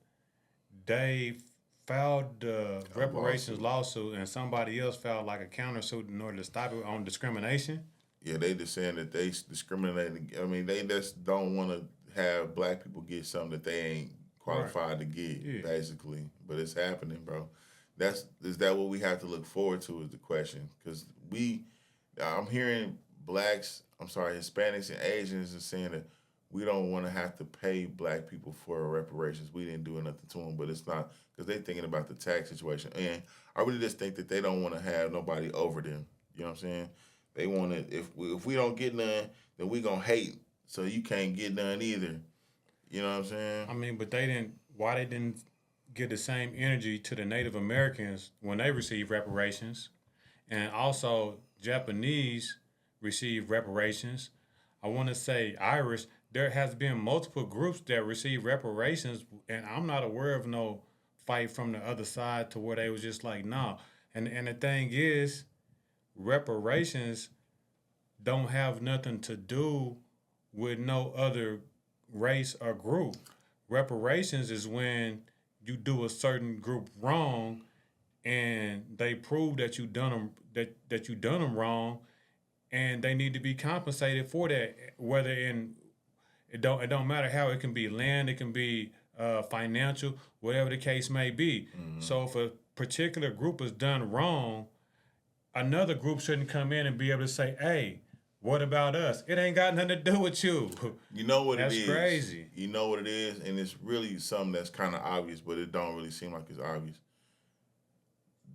they filed the reparations lawsuit and somebody else filed like a countersuit in order to stop it on discrimination? Yeah, they just saying that they discriminate. I mean, they just don't want to have black people get something that they ain't qualified to get, basically. But it's happening, bro. Is that what we have to look forward to is the question. Because I'm hearing Hispanics and Asians are saying that we don't want to have to pay black people for reparations. We didn't do nothing to them, but it's not because they're thinking about the tax situation. And I really just think that they don't want to have nobody over them. You know what I'm saying? They want to, if we don't get none, then we going to hate. So you can't get none either. You know what I'm saying? I mean, but why they didn't give the same energy to the Native Americans when they received reparations? And also, Japanese received reparations. I want to say Irish. There has been multiple groups that receive reparations, and I'm not aware of no fight from the other side to where they was just like, nah. And the thing is, reparations don't have nothing to do with no other race or group. Reparations is when you do a certain group wrong, and they prove that you done them wrong, and they need to be compensated for that. Whether it don't matter how, it can be land, it can be financial, whatever the case may be. Mm-hmm. So if a particular group is done wrong, another group shouldn't come in and be able to say, hey, what about us? It ain't got nothing to do with you. You know what it is. That's crazy. You know what it is, and it's really something that's kind of obvious, but it don't really seem like it's obvious.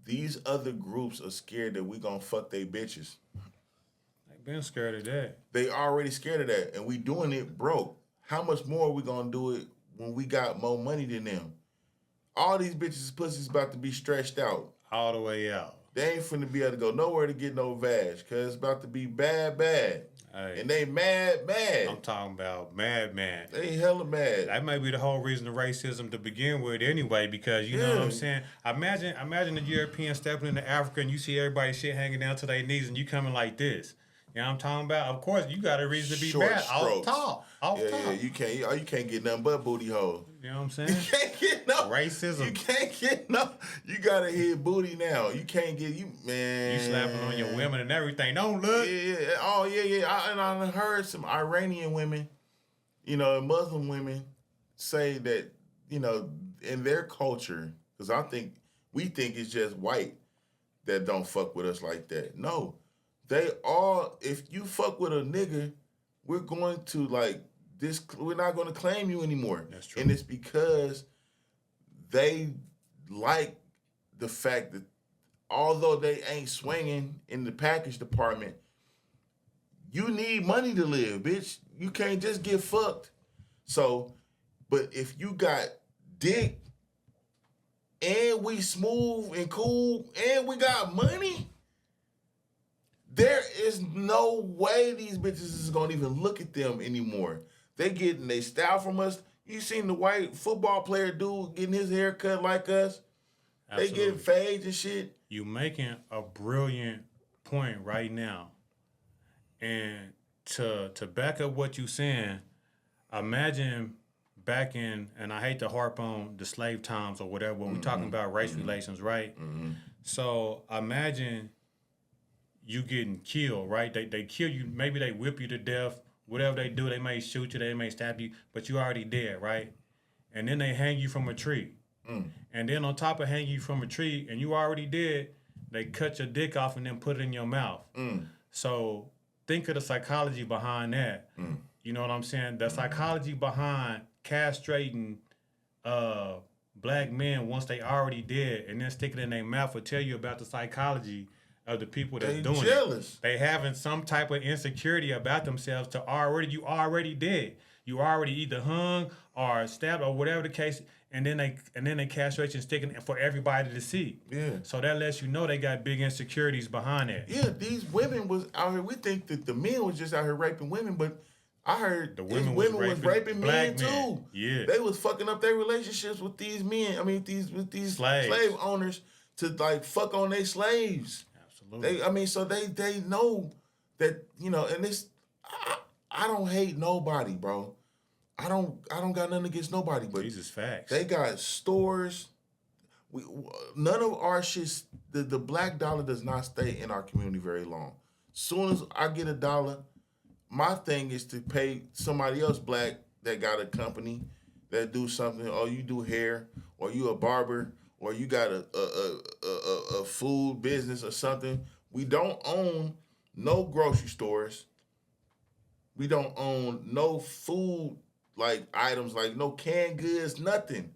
These other groups are scared that we gonna fuck they bitches. They been scared of that. They already scared of that, and we doing it broke. How much more are we gonna do it when we got more money than them? All these bitches' pussies about to be stretched out. All the way out. They ain't finna be able to go nowhere to get no vag, cause it's about to be bad. Hey, and they mad. I'm talking about mad. They hella mad. That may be the whole reason of racism to begin with anyway, because you know what I'm saying? Imagine the European stepping into Africa and you see everybody's shit hanging down to their knees and you coming like this. You know what I'm talking about? Of course, you got a reason to be Short mad. strokes. Off top. Yeah, you can't get nothing but booty hole. You know what I'm saying? You can't get no racism. You can't get no. You gotta hit booty now. You can't get man. You slapping on your women and everything. Don't look. Yeah. Oh yeah. I heard some Iranian women, Muslim women, say that in their culture, because we think it's just white that don't fuck with us like that. No, they all. If you fuck with a nigga, we're going to this. We're not going to claim you anymore. That's true. And it's because they like the fact that although they ain't swinging in the package department, you need money to live, bitch. You can't just get fucked. So, but if you got dick and we smooth and cool and we got money, there is no way these bitches is gonna even look at them anymore. They getting their style from us. You seen the white football player dude getting his hair cut like us? Absolutely. They getting fades and shit. You making a brilliant point right now. And to back up what you saying, imagine back in, and I hate to harp on the slave times or whatever, when we're talking about race relations, right? Mm-hmm. So imagine you getting killed, right? They kill you, maybe they whip you to death, whatever they do, they may shoot you, they may stab you, but you already dead, right? And then they hang you from a tree. And then on top of hanging you from a tree, and you already dead, they cut your dick off and then put it in your mouth. So think of the psychology behind that. You know what I'm saying? The psychology behind castrating black men once they already dead and then stick it in their mouth will tell you about the psychology of the people that's doing jealous. It. They having some type of insecurity about themselves you already dead. You already either hung or stabbed or whatever the case, and then they castrate you and stick it for everybody to see. Yeah. So that lets you know they got big insecurities behind that. Yeah, these women was out here. We think that the men was just out here raping women, but I heard the women was raping men too. Yeah. They was fucking up their relationships with these men. I mean, with these slave owners to fuck on their slaves. Absolutely. So they know that, and this I don't hate nobody, bro. I don't got nothing against nobody, but these is facts. They got stores. None of our shit. The black dollar does not stay in our community very long. Soon as I get $1, my thing is to pay somebody else black that got a company that do something, or you do hair, or you a barber, or you got a food business or something. We don't own no grocery stores. We don't own no food items, no canned goods, nothing.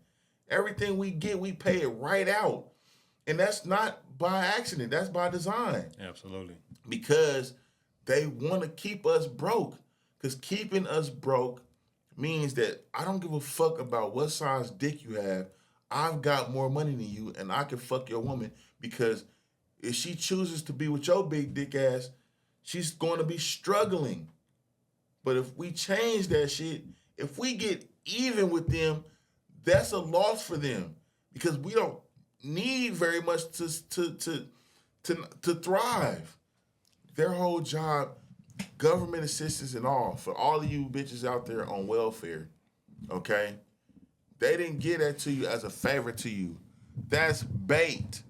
Everything we get, we pay it right out. And that's not by accident. That's by design. Absolutely. Because they want to keep us broke. Because keeping us broke means that I don't give a fuck about what size dick you have. I've got more money than you, and I can fuck your woman, because if she chooses to be with your big dick ass, she's going to be struggling. But if we change that shit, if we get even with them, that's a loss for them, because we don't need very much to thrive. Their whole job, government assistance and all, for all of you bitches out there on welfare, okay? They didn't give that to you as a favor to you. That's bait.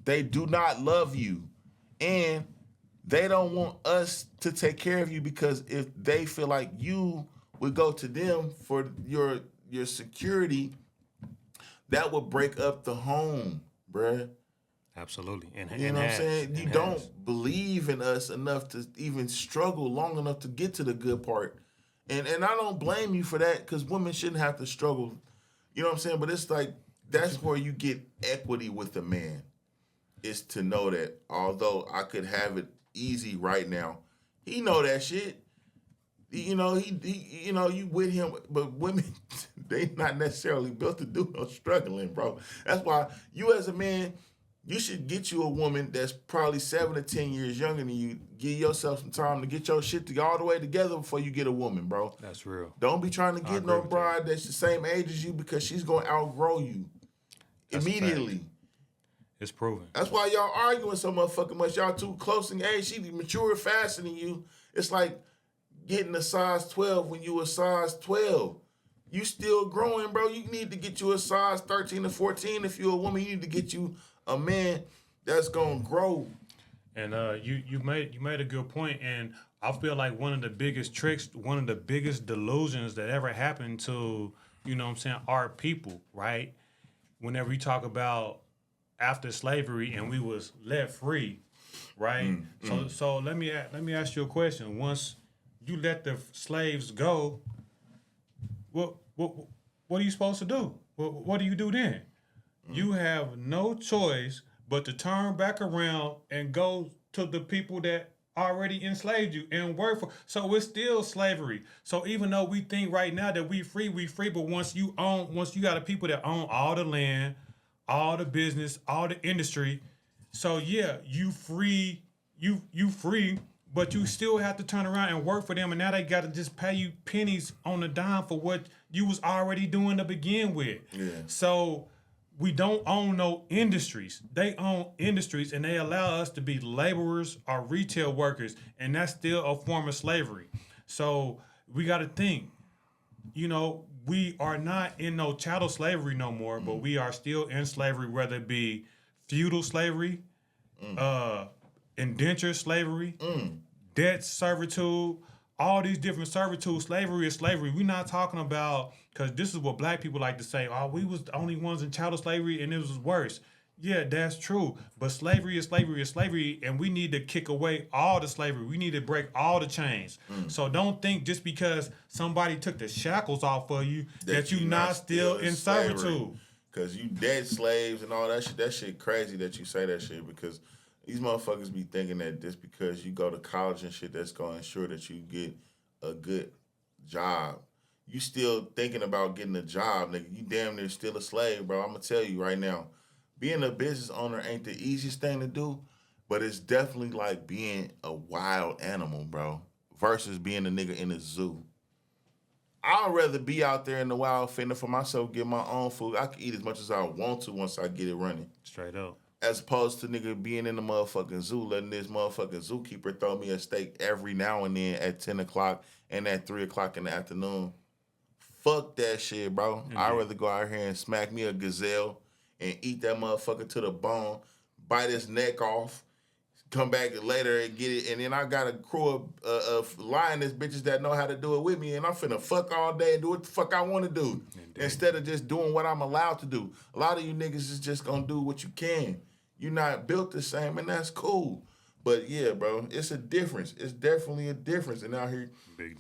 They do not love you. And they don't want us to take care of you, because if they feel like you would go to them for your security, that would break up the home, bruh. Absolutely. You know what I'm saying? You don't believe in us enough to even struggle long enough to get to the good part. And I don't blame you for that, because women shouldn't have to struggle. You know what I'm saying? But it's that's where you get equity with a man, is to know that although I could have it easy right now, he know that shit. He you with him, but women, they not necessarily built to do no struggling, bro. That's why you as a man, you should get you a woman that's probably 7 to 10 years younger than you. Give yourself some time to get your shit all the way together before you get a woman, bro. That's real. Don't be trying to get no bride that's the same age as you, because she's going to outgrow you immediately. It's proven. That's why y'all arguing so motherfucking much. Y'all too close in age. She mature faster than you. It's like getting a size 12 when you a size 12. You still growing, bro. You need to get you a size 13 or 14. If you're a woman, you need to get you a man that's gonna grow. And you made a good point, and I feel like one of the biggest tricks, one of the biggest delusions that ever happened to you know what I'm saying, our people, right? Whenever you talk about after slavery and we was let free, right? So let me ask you a question. Once you let the slaves go, what are you supposed to do? What do you do then? You have no choice but to turn back around and go to the people that already enslaved you and work for. So it's still slavery. So even though we think right now that we free, but once you got the people that own all the land, all the business, all the industry, so yeah, you free, but you still have to turn around and work for them, and now they got to just pay you pennies on the dime for what you was already doing to begin with. Yeah. So we don't own no industries. They own industries, and they allow us to be laborers or retail workers, and that's still a form of slavery. So we got to think, we are not in no chattel slavery no more, but we are still in slavery, whether it be feudal slavery, indentured slavery, debt servitude, all these different servitude. Slavery is slavery. We're not talking about, because this is what black people like to say, we was the only ones in chattel slavery and it was worse. Yeah, that's true. But slavery is slavery, and we need to kick away all the slavery. We need to break all the chains. So don't think just because somebody took the shackles off of you that you not still in servitude. Because you dead slaves and all that shit. That shit crazy that you say that shit, because these motherfuckers be thinking that just because you go to college and shit, that's going to ensure that you get a good job. You still thinking about getting a job, nigga. You damn near still a slave, bro. I'm going to tell you right now, being a business owner ain't the easiest thing to do, but it's definitely like being a wild animal, bro, versus being a nigga in a zoo. I'd rather be out there in the wild fending for myself, get my own food. I can eat as much as I want to once I get it running. Straight up. As opposed to nigga being in the motherfucking zoo, letting this motherfucking zookeeper throw me a steak every now and then at 10 o'clock and at 3 o'clock in the afternoon. Fuck that shit, bro. Mm-hmm. I'd rather go out here and smack me a gazelle and eat that motherfucker to the bone, bite his neck off, come back later and get it, and then I got a crew of lioness bitches that know how to do it with me, and I'm finna fuck all day and do what the fuck I want to do, instead of just doing what I'm allowed to do. A lot of you niggas is just gonna do what you can. You're not built the same, and that's cool. But yeah, bro, it's a difference. It's definitely a difference, and out here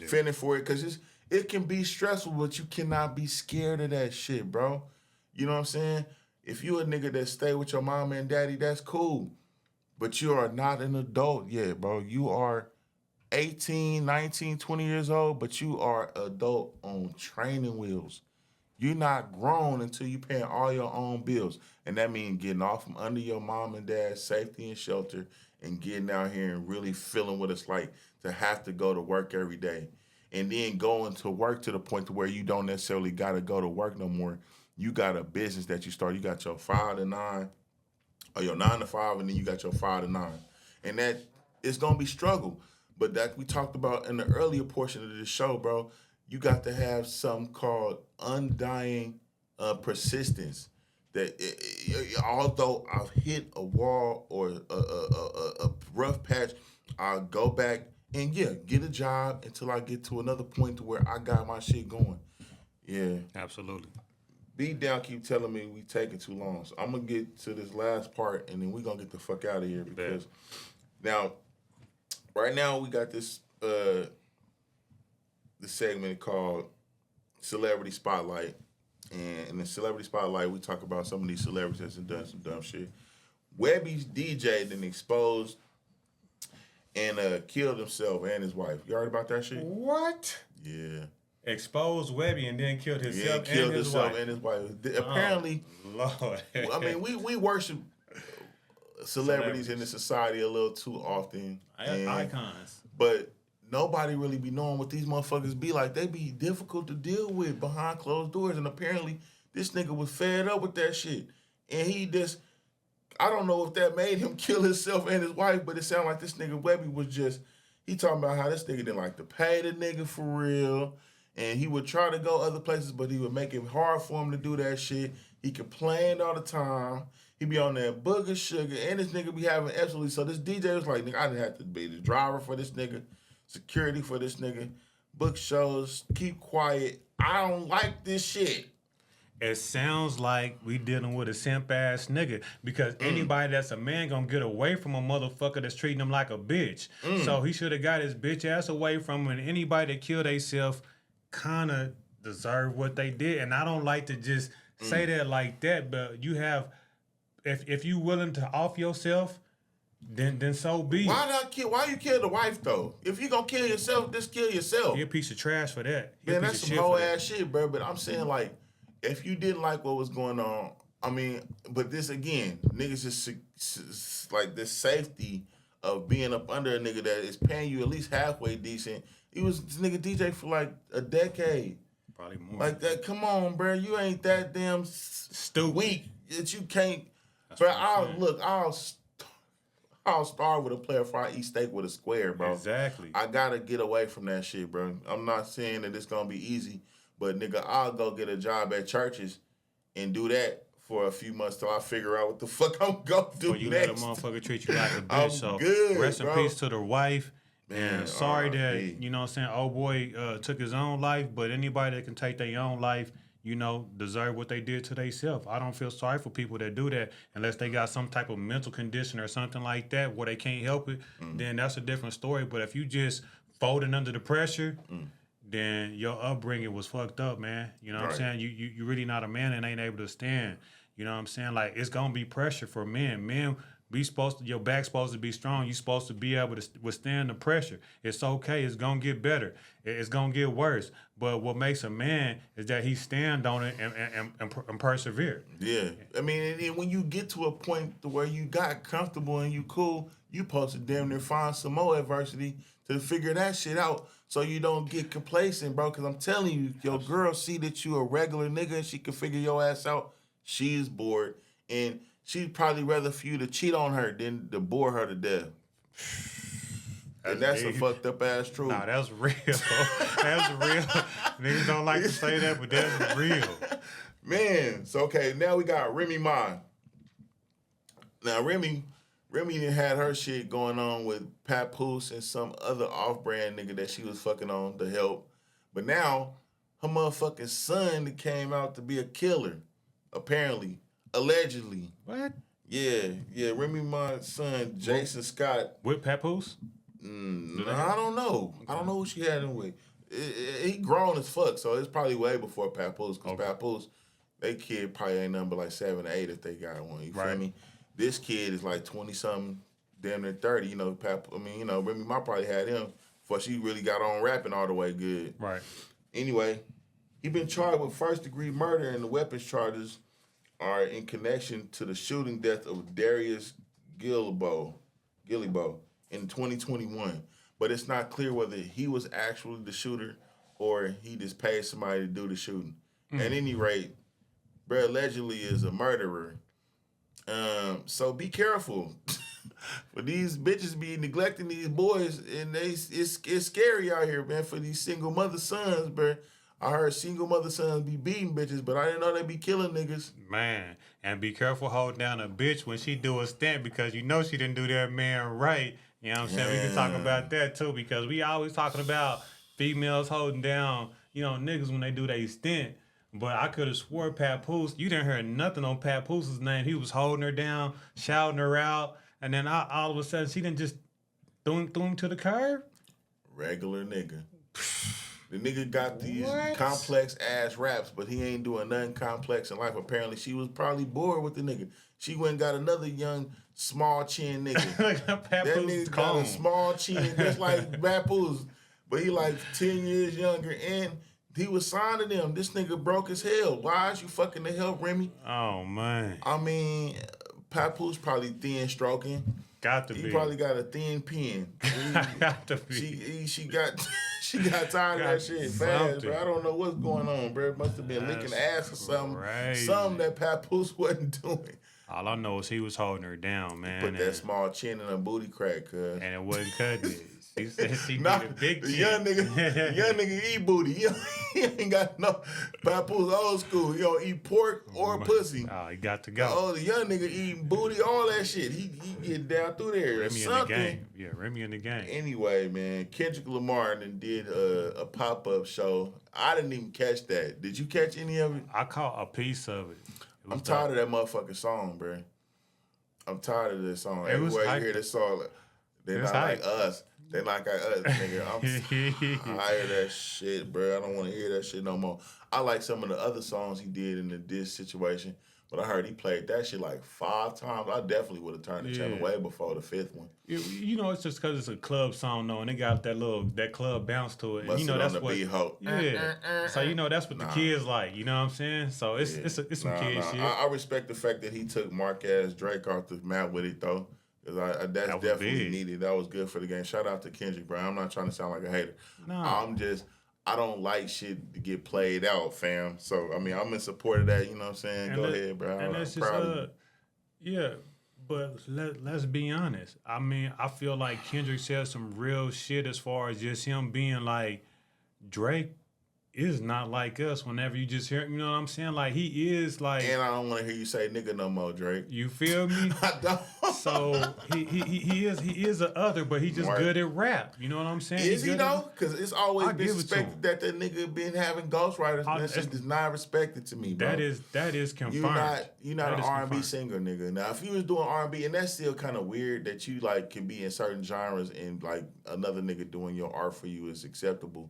fending for it, because it can be stressful, but you cannot be scared of that shit, bro. You know what I'm saying? If you a nigga that stay with your mama and daddy, that's cool. But you are not an adult yet, bro. You are 18, 19, 20 years old, but you are adult on training wheels. You're not grown until you paying all your own bills. And that means getting off from under your mom and dad's safety and shelter and getting out here and really feeling what it's like to have to go to work every day. And then going to work to the point to where you don't necessarily got to go to work no more. You got a business that you start. You got your 5 to 9, or your 9 to 5, and then you got your 5 to 9. And that it's gonna be struggle. But that we talked about in the earlier portion of this show, bro, you got to have something called undying persistence. That although I've hit a wall or a rough patch, I'll go back and get a job until I get to another point to where I got my shit going. Yeah. Absolutely. Beat Down keep telling me we taking too long. So I'm going to get to this last part, and then we're going to get the fuck out of here, because now, right now we got this segment called Celebrity Spotlight. And in the Celebrity Spotlight, we talk about some of these celebrities that's done some dumb shit. Webby's DJ then exposed and killed himself and his wife. You heard about that shit? What? Yeah. Exposed Webby and then killed himself and his wife. Apparently, Lord. I mean, we worship celebrities in the society a little too often. Icons. But nobody really be knowing what these motherfuckers be like. They be difficult to deal with behind closed doors. And apparently, this nigga was fed up with that shit. And he just, I don't know if that made him kill himself and his wife, but it sounded like this nigga Webby was just, he talking about how this nigga didn't like to pay the nigga for real. And he would try to go other places, but he would make it hard for him to do that shit. He complained all the time. He be on that booger sugar, and this nigga be having absolutely. So this DJ was like, nigga, I didn't have to be the driver for this nigga, security for this nigga, book shows, keep quiet, I don't like this shit. It sounds like we dealing with a simp ass nigga because anybody that's a man gonna get away from a motherfucker that's treating him like a bitch. So he should have got his bitch ass away from him. And anybody that killed theyself kind of deserve what they did. And I don't like to just say that like that, but you have, if you willing to off yourself, then so be it. Why you kill the wife though? If you gonna kill yourself, just kill yourself. He a piece of trash for that. Man, that's some whole ass shit, bro. But I'm saying like, if you didn't like what was going on, I mean, but this again, niggas just like this safety of being up under a nigga that is paying you at least halfway decent. He was this nigga DJ for like a decade. Probably more. Like that, come on, bro. You ain't that damn stupid weak that you can't. Bro, I'll starve with a player before I eat steak with a square, bro. Exactly. I gotta get away from that shit, bro. I'm not saying that it's gonna be easy, but nigga, I'll go get a job at churches and do that for a few months till I figure out what the fuck I'm gonna do you next. Let a motherfucker treat you like a bitch. I'm so good, rest in bro. peace to the wife. Man, And sorry that, R.I.P. you know what I'm saying, old boy took his own life, but anybody that can take their own life, you know, deserve what they did to themselves. I don't feel sorry for people that do that unless they got some type of mental condition or something like that where they can't help it, then that's a different story. But if you just folding under the pressure, then your upbringing was fucked up, man. You know what I'm saying? You really not a man and ain't able to stand. You know what I'm saying? Like, it's going to be pressure for men. Men, your back's supposed to be strong. You're supposed to be able to withstand the pressure. It's okay. It's going to get better. It's going to get worse. But what makes a man is that he stand on it and persevere. Yeah. I mean, and when you get to a point to where you got comfortable and you cool, you supposed to damn near find some more adversity to figure that shit out so you don't get complacent, bro. Because I'm telling you, your girl see that you a regular nigga and she can figure your ass out. She is bored. And she'd probably rather for you to cheat on her than to bore her to death. And that's a fucked up ass truth. Nah, that's real. That's real. Niggas don't like to say that, but that's real. Man, so okay, now we got Remy Ma. Now Remy done had her shit going on with Papoose and some other off-brand nigga that she was fucking on to help. But now her motherfucking son came out to be a killer, apparently, allegedly. What? Yeah, Remy Ma's son, Jason Scott. With Papoose? I don't know. Okay. I don't know who she had him with. He grown as fuck, so it's probably way before Papoose. Because Papoose, they kid probably ain't nothing but like 7 or 8 if they got one. You feel me? This kid is like 20-something, damn near 30. You know, Remy Ma probably had him before she really got on rapping all the way good. Right. Anyway, he been charged with first-degree murder, and the weapons charges are in connection to the shooting death of Darius Gillibo in 2021. But it's not clear whether he was actually the shooter or he just paid somebody to do the shooting. At any rate, bro allegedly is a murderer. So be careful. For these bitches be neglecting these boys, and it's scary out here, man, for these single mother sons, bro. I heard single mother sons be beating bitches, but I didn't know they be killing niggas. Man, and be careful holding down a bitch when she do a stint because you know she didn't do that man right. You know what I'm saying? We can talk about that too because we always talking about females holding down, you know, niggas when they do their stint. But I could have swore Papoose, you didn't hear nothing on Papoose's name. He was holding her down, shouting her out, and then all of a sudden she didn't just threw him to the curb? Regular nigga. The nigga got these complex ass raps, but he ain't doing nothing complex in life. Apparently, she was probably bored with the nigga. She went and got another young, small chin nigga. That nigga got a small chin, just like Papoose, but he like 10 years younger, and he was signed to them. This nigga broke as hell. Why is you fucking the hell, Remy? Oh, man. I mean, Papoose probably thin stroking. Got to be. He probably got a thin pen. Got to be. She got tired of that shit fast, bro. I don't know what's going on, bro. It must have been licking ass or something. Something that Papoose wasn't doing. All I know is he was holding her down, man. Put that small chin in a booty crack, cuz. And it wasn't cutting it. He said she Nah, need a big the chick. young nigga eat booty. He ain't got no Papoose old school. He don't eat pork or pussy. Oh, he got to go. Oh, the young nigga eating booty, all that shit. He get down through there. Remy in the game. Yeah, Remy in the game. Anyway, man, Kendrick Lamar did a pop-up show. I didn't even catch that. Did you catch any of it? I caught a piece of it. I'm tired of that motherfucking song, bro. I'm tired of this song. Everywhere you hear this song, they're not like us. They like us, nigga. I hear that shit, bro. I don't want to hear that shit no more. I like some of the other songs he did in the diss situation, but I heard he played that shit like 5 times. I definitely would have turned the channel way before the 5th one. You know, it's just because it's a club song, though, and they got that club bounce to it. And, you know, that's what. Yeah. So you know that's what the kids like. You know what I'm saying? So it's some kid shit. I respect the fact that he took Mark-ass Drake off the map with it though. That's definitely big. Needed. That was good for the game. Shout out to Kendrick, bro. I'm not trying to sound like a hater. No. I don't like shit to get played out, fam. So, I mean, I'm in support of that. You know what I'm saying? Go ahead, bro. And that's just, yeah, but let's be honest. I mean, I feel like Kendrick said some real shit as far as just him being like, Drake is not like us whenever you just hear him. You know what I'm saying? Like, he is like... And I don't want to hear you say nigga no more, Drake. You feel me? I don't. So, he is a other, but he just good at rap. You know what I'm saying? Is he though? Because it's always been suspected that nigga been having ghostwriters. That shit is not respected to me, bro. That is confirmed. You're not an R&B singer, nigga. Now, if you was doing R&B, and that's still kind of weird that you like can be in certain genres and like another nigga doing your art for you is acceptable.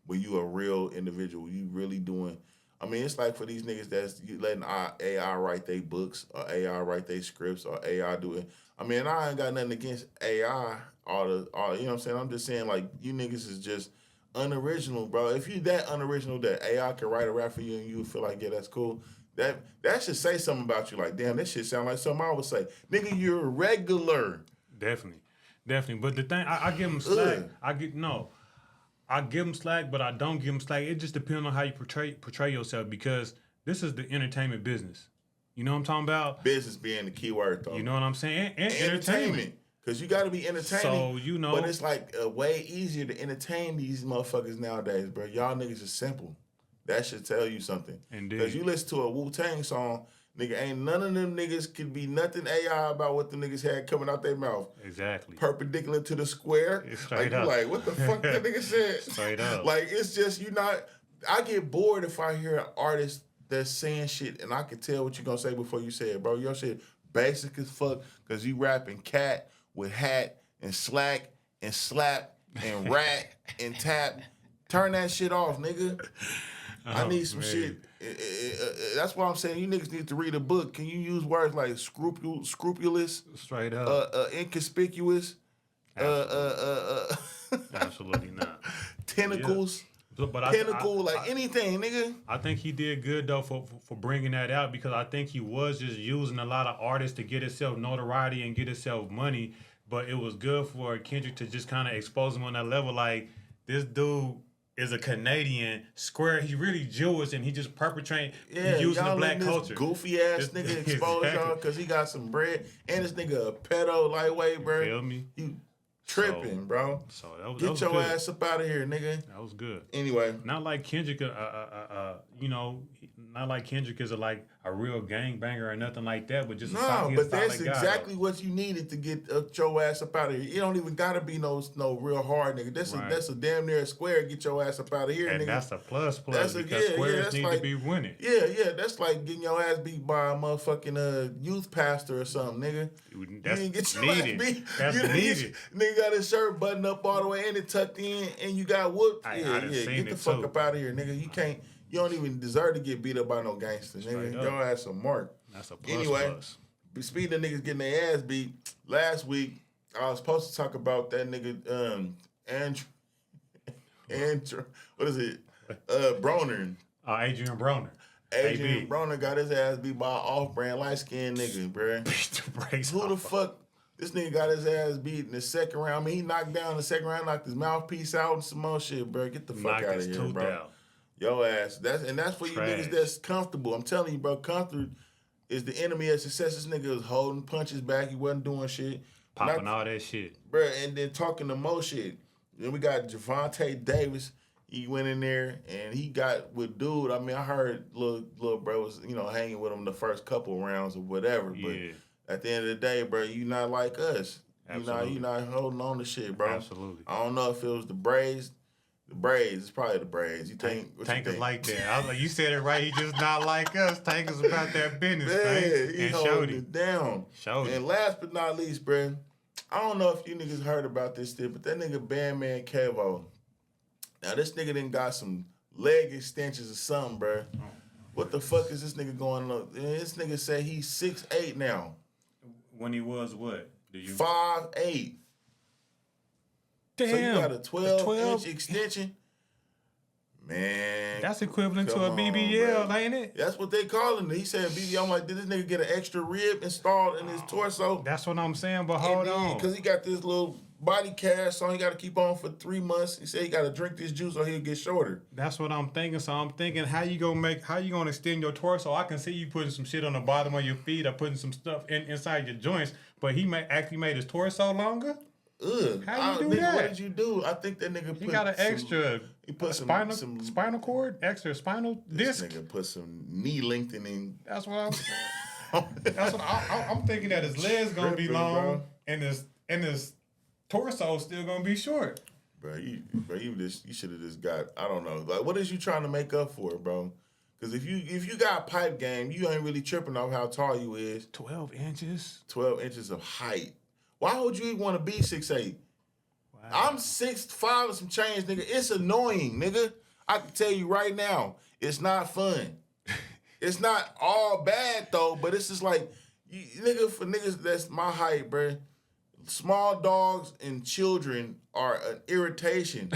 But you a real individual. You really doing... I mean, it's like for these niggas that's you letting AI write their books or AI write their scripts or AI do it. I mean, I ain't got nothing against AI. You know what I'm saying? I'm just saying, like, you niggas is just unoriginal, bro. If you that unoriginal that AI can write a rap for you and you feel like, yeah, that's cool, that should say something about you. Like, damn, that shit sound like something I would say. Nigga, you're regular. Definitely. But the thing, I give him slack. I give him slack, but I don't give him slack. It just depends on how you portray yourself because this is the entertainment business. You know what I'm talking about? Business being the key word, though. You know what I'm saying? And entertainment. Because you got to be entertaining. So, you know. But it's like way easier to entertain these motherfuckers nowadays, bro. Y'all niggas is simple. That should tell you something. Because you listen to a Wu-Tang song, nigga, ain't none of them niggas could be nothing AI about what the niggas had coming out their mouth. Exactly. Perpendicular to the square. Straight up. Like, what the fuck that nigga said? Straight up. Like, it's just, I get bored if I hear an artist that's saying shit and I can tell what you gonna say before you say it, bro. Your shit basic as fuck because you rapping cat with hat and slack and slap and rat and tap. Turn that shit off, nigga. I need some shit. That's why I'm saying you niggas need to read a book. Can you use words like scrupulous? Straight up. Inconspicuous? Absolutely not. Tentacles? Yeah. But Pinnacle, anything, nigga. I think he did good though for bringing that out because I think he was just using a lot of artists to get himself notoriety and get himself money. But it was good for Kendrick to just kind of expose him on that level. Like this dude is a Canadian square. He really Jewish and he just perpetrating using the black culture. Goofy ass nigga expose y'all because he got some bread and this nigga a pedo lightweight, bro. Feel me? You tripping, bro. So that was Get your good. ass up out of here, nigga. That was good. Anyway, not like Kendrick, not like Kendrick is a real gangbanger or nothing like that, but just but that's exactly what you needed to get your ass up out of here. You don't even gotta be no real hard nigga. That's a damn near square. Get your ass up out of here, and nigga. That's a plus because squares need to be winning. Yeah, that's like getting your ass beat by a motherfucking youth pastor or something, nigga. That's you didn't get your needed. ass beat. That's needed. Nigga got his shirt buttoned up all the way and it tucked in, and you got whooped. Get the fuck up out of here, nigga. You can't. You don't even deserve to get beat up by no gangster, nigga. Your ass a mark. That's a plus. Anyway, speaking of niggas getting their ass beat, last week I was supposed to talk about that nigga Andrew, what is it? Broner. Adrian Broner. Adrian Broner got his ass beat by an off-brand light-skinned nigga, bruh. Who the fuck? This nigga got his ass beat in the second round. I mean, he knocked down in the second round, knocked his mouthpiece out and some more shit, bro. Get the fuck out of here, bro. Down. Yo ass. That's for you niggas that's comfortable. I'm telling you, bro, comfort is the enemy of success. This nigga was holding punches back. He wasn't doing shit. Popping all that shit. Bro, and then talking the most shit. Then we got Javonte Davis. He went in there and he got with dude. I mean, I heard little bro was hanging with him the first couple rounds or whatever. But at the end of the day, bro, you not like us. You not holding on to shit, bro. Absolutely. I don't know if it was the Braves. The Braves, it's probably the Braves. You think Tank is like that. I was like, you said it right. He just not like us. Tank is about that business, man. He and holding it down. Showed and last but not least, bro, I don't know if you niggas heard about this shit, but that nigga Bandman Kevo. Now this nigga done got some leg extensions or something, bro. What the fuck is this nigga going on? This nigga said he's 6'8" now. When he was what? 5'8". Damn. So you got a 12-inch extension? Man. That's equivalent to a BBL, ain't it? That's what they calling it. He said BBL. I'm like, did this nigga get an extra rib installed in his torso? That's what I'm saying, but hold on. Because he got this little body cast on. He got to keep on for 3 months. He said he got to drink this juice or he'll get shorter. That's what I'm thinking. So I'm thinking, how you gonna extend your torso? I can see you putting some shit on the bottom of your feet or putting some stuff inside your joints, but he actually made his torso longer? Ugh. How you do that? What did you do? I think that nigga He got an extra spinal cord, extra spinal disc. This nigga put some knee lengthening. That's what I'm saying. That's what I'm thinking, that his legs gonna be long, bro. and his torso still gonna be short. Bro, you should have just got, I don't know. Like, what is you trying to make up for, bro? Because if you got pipe game, you ain't really tripping off how tall you is. 12 inches? 12 inches of height. Why would you even want to be 6'8"? Wow. I'm 6'5" and some change, nigga. It's annoying, nigga. I can tell you right now, it's not fun. It's not all bad, though, but it's just like, nigga, for niggas that's my height, bro, small dogs and children are an irritation.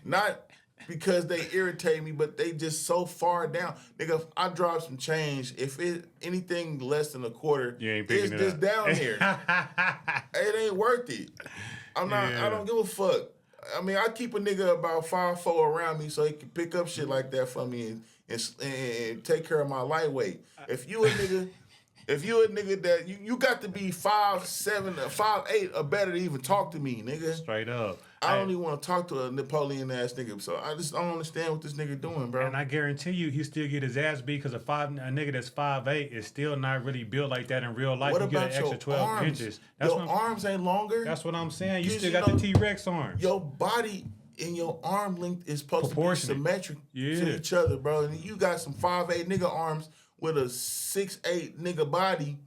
Not because they irritate me, but they just so far down. Nigga, if I drop some change, if it anything less than a quarter, it's just down here. It ain't worth it. I don't give a fuck. I mean, I keep a nigga about 5'4" around me so he can pick up shit like that for me and take care of my lightweight. If you a nigga that you got to be 5'7" or 5'8" or better to even talk to me, nigga. Straight up. I don't even want to talk to a Napoleon ass nigga, so I just don't understand what this nigga doing, bro. And I guarantee you, he still get his ass beat because a nigga that's 5'8" is still not really built like that in real life. What you about get an extra 12 arms? inches. Your arms ain't longer. That's what I'm saying. You still got the T-Rex arms. Your body and your arm length is supposed to be symmetric to each other, bro. And you got some 5'8" nigga arms with a 6'8" nigga body.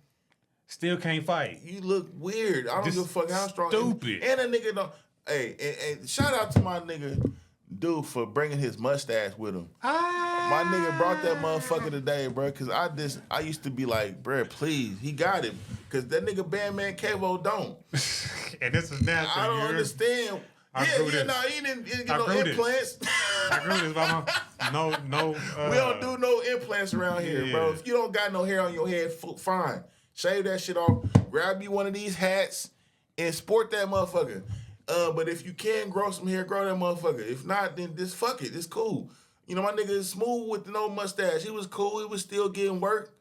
Still can't fight. You look weird. I don't give a fuck how strong. Stupid. And a nigga don't. Hey, and shout out to my nigga dude for bringing his mustache with him. My nigga brought that motherfucker today, bro. Cause I used to be like, bro, please, he got it. Cause that nigga Bandman Kevo don't. And this is nasty. I don't understand. He didn't get no implants. I grew this, mama. No. We don't do no implants around here, bro. If you don't got no hair on your head, fine. Shave that shit off. Grab you one of these hats and sport that motherfucker. But if you can grow some hair, grow that motherfucker. If not, then just fuck it. It's cool. You know, my nigga is smooth with no mustache. He was cool. He was still getting work.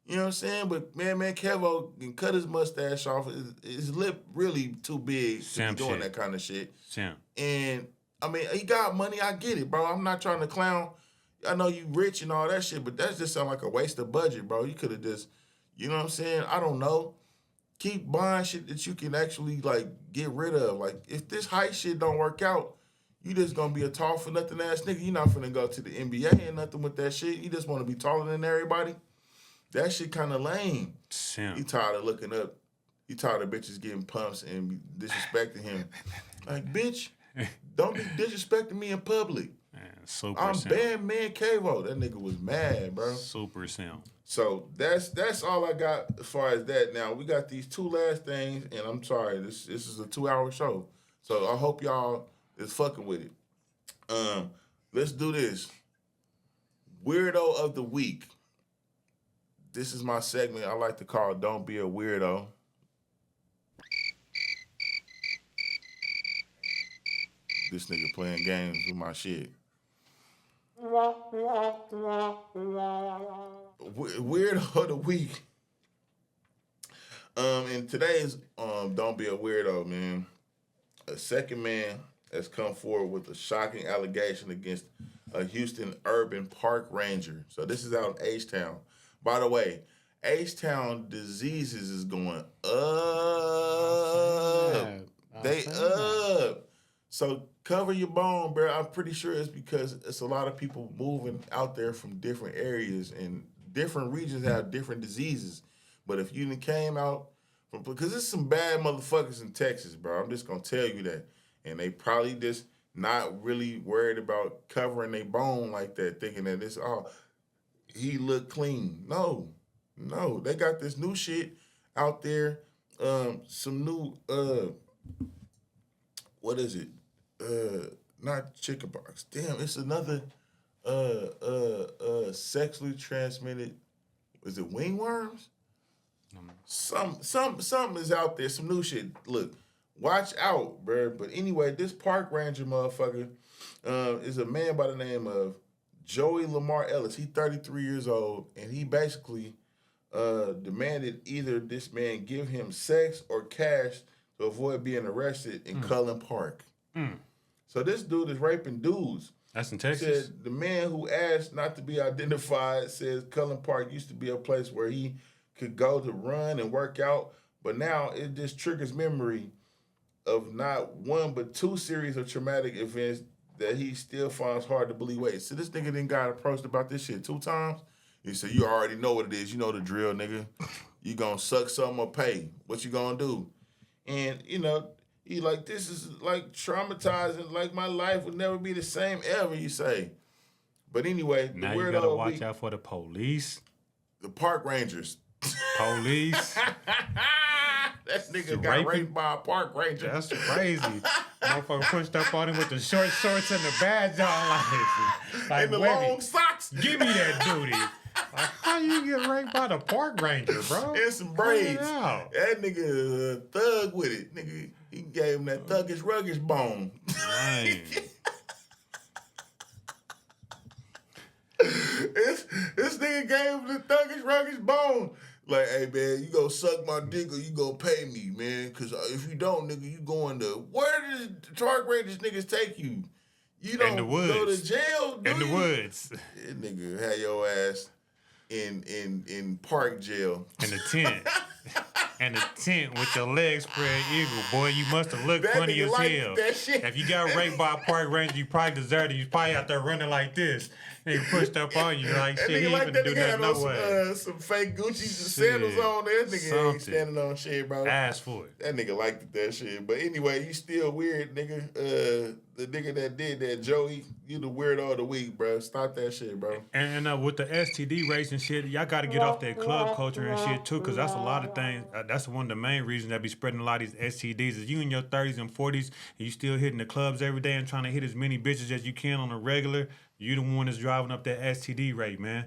You know what I'm saying? But man, Kevo can cut his mustache off. His lip really too big to be doing that kind of shit. And, I mean, he got money. I get it, bro. I'm not trying to clown. I know you rich and all that shit, but that just sound like a waste of budget, bro. You could have just, you know what I'm saying? I don't know. Keep buying shit that you can actually, like, get rid of. Like, if this height shit don't work out, you just gonna be a tall for nothing ass nigga. You not finna go to the NBA and nothing with that shit. You just wanna be taller than everybody. That shit kind of lame. He tired of looking up. He tired of bitches getting pumps and disrespecting him. Like, bitch, don't be disrespecting me in public. Man, I'm Bandman Kevo. That nigga was mad, bro. Super simp. So that's all I got as far as that. Now we got these two last things, and I'm sorry, this is a 2-hour show. So I hope y'all is fucking with it. Let's do this. Weirdo of the week. This is my segment I like to call Don't Be a Weirdo. This nigga playing games with my shit. Weirdo of the week. And today's Don't Be a Weirdo, man. A second man has come forward with a shocking allegation against a Houston urban park ranger. So this is out in H-Town. By the way, H-Town diseases is going up. They up. So cover your bone, bro. I'm pretty sure it's because it's a lot of people moving out there from different areas, and different regions have different diseases. But if you came out from, because there's some bad motherfuckers in Texas, bro. I'm just gonna tell you that. And they probably just not really worried about covering their bone like that, thinking that it's he look clean. No. They got this new shit out there. Some new what is it? Not chickenpox. Damn, it's another sexually transmitted. Is it wingworms? Something is out there. Some new shit. Look, watch out, bro. But anyway, this park ranger motherfucker is a man by the name of Joey Lamar Ellis. He's 33 years old, and he basically demanded either this man give him sex or cash to avoid being arrested in Cullen Park. So this dude is raping dudes. That's in Texas? Said the man who asked not to be identified says Cullen Park used to be a place where he could go to run and work out, but now it just triggers memory of not one but two series of traumatic events that he still finds hard to believe. Wait, so this nigga didn't got approached about this shit 2 times? He said, you already know what it is. You know the drill, nigga. You gonna suck something or pay. What you gonna do? And, he like, this is like traumatizing, like my life would never be the same ever, you say. But anyway, now the weirdo you gotta watch out for the police. The park rangers. Police. That nigga got raped by a park ranger. That's crazy. Motherfucker pushed up on him with the short shorts and the badge on, like and the long socks. Give me that duty. Like, how you get raped by the park ranger, bro? And some braids. That nigga is a thug with it. Nigga, he gave him that thuggish, ruggish bone. Man. This nigga gave him the thuggish, ruggish bone. Like, hey, man, you gonna suck my dick or you gonna pay me, man? Because if you don't, nigga, you going to... Where does the park rangers niggas take you? You don't go to jail, do In the you? woods. That nigga had your ass in park jail. In the tent. In the tent with your legs spread eagle. Boy, you must have looked That funny nigga as liked hell. that shit. If you got raped by a park ranger, you probably deserved it. You probably out there running like this. And he pushed up on you like That shit. He nigga ain't like even that do nigga nothing had no way. on some fake Gucci sandals on there. That nigga ain't standing on shit, bro. Ask for it. That nigga liked that shit. But anyway, you still weird, nigga. The nigga that did that, Joey, you the weirdo of the week, bro. Stop that shit, bro. And with the STD rates and shit, y'all got to get off that club culture and shit too, because that's a lot of things. That's one of the main reasons that be spreading a lot of these STDs. Is you in your 30s and 40s and you still hitting the clubs every day and trying to hit as many bitches as you can on a regular. You the one that's driving up that STD rate, man.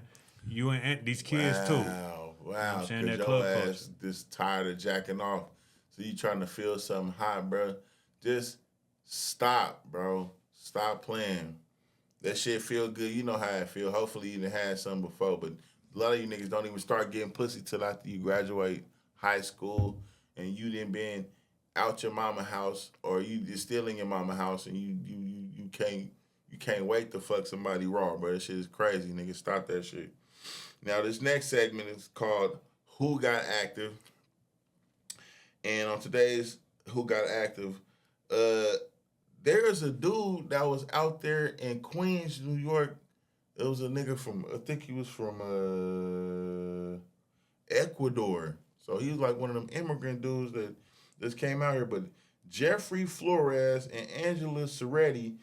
You and these kids too. Wow, You know what I'm saying? because That your club ass just tired of jacking off. So you trying to feel something hot, bro. Just stop, bro. Stop playing. That shit feel good. You know how it feel. Hopefully you done had some before, but a lot of you niggas don't even start getting pussy till after you graduate high school and you done been out your mama house or you just still in your mama house and you can't wait to fuck somebody raw, bro. That shit is crazy, nigga. Stop that shit. Now, this next segment is called Who Got Active? And on today's Who Got Active, there's a dude that was out there in Queens, New York. It was a nigga from, I think he was from Ecuador. So he was like one of them immigrant dudes that just came out here. But Jeffrey Flores and Angela Soretti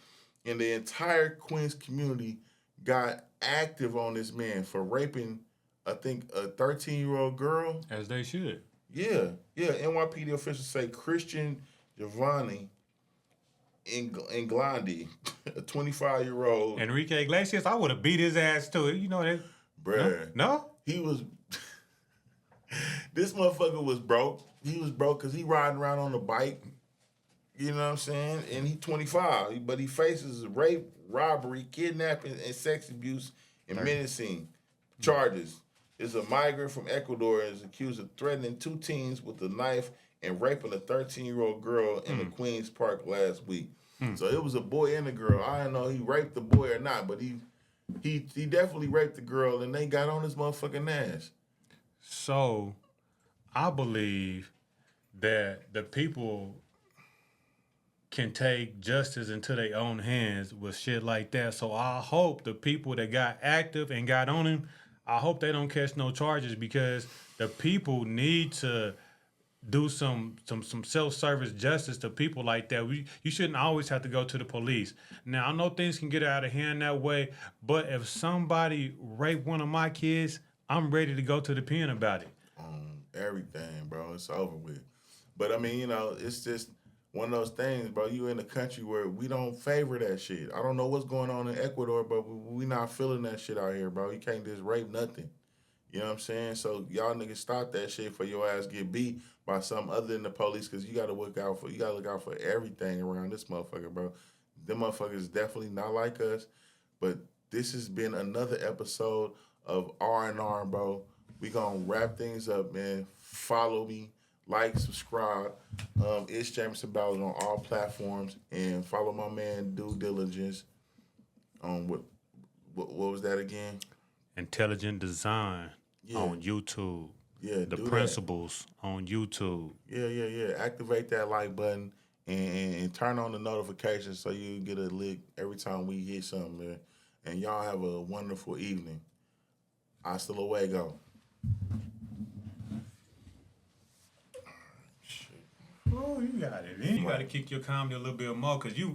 and the entire Queens community got active on this man for raping, I think, a 13-year-old girl. As they should. Yeah. NYPD officials say Christian Giovanni Inglandi, a 25-year-old. Enrique Iglesias, I would have beat his ass too. You know that? Bruh. No? He was... This motherfucker was broke. He was broke because he riding around on a bike. You know what I'm saying? And he 25, but he faces rape, robbery, kidnapping, and sex abuse and menacing charges. Is a migrant from Ecuador and is accused of threatening 2 teens with a knife and raping a 13-year-old girl in the Queens Park last week. So it was a boy and a girl. I don't know he raped the boy or not, but he definitely raped the girl, and they got on his motherfucking ass. So, I believe that the people can take justice into their own hands with shit like that. So I hope the people that got active and got on him, I hope they don't catch no charges, because the people need to do some self-service justice to people like that. You shouldn't always have to go to the police. Now, I know things can get out of hand that way, but if somebody raped one of my kids, I'm ready to go to the pen about it. Everything, bro. It's over with. But I mean, you know, it's just one of those things, bro. You in a country where we don't favor that shit. I don't know what's going on in Ecuador, but we not feeling that shit out here, bro. You can't just rape nothing. You know what I'm saying? So y'all niggas stop that shit for your ass get beat by something other than the police, because you gotta look out for everything around this motherfucker, bro. Them motherfuckers definitely not like us. But this has been another episode of R&R, bro. We gonna wrap things up, man. Follow me, like, subscribe. It's Jamerson Ballard on all platforms, and follow my man Due Diligence on what was that again? Intelligent Design on YouTube. Yeah, the principles on YouTube. Yeah. Activate that like button and turn on the notifications so you get a lick every time we hit something, man. And y'all have a wonderful evening. Hasta luego. Oh, you got it. Then you got to kick your comedy a little bit more, because you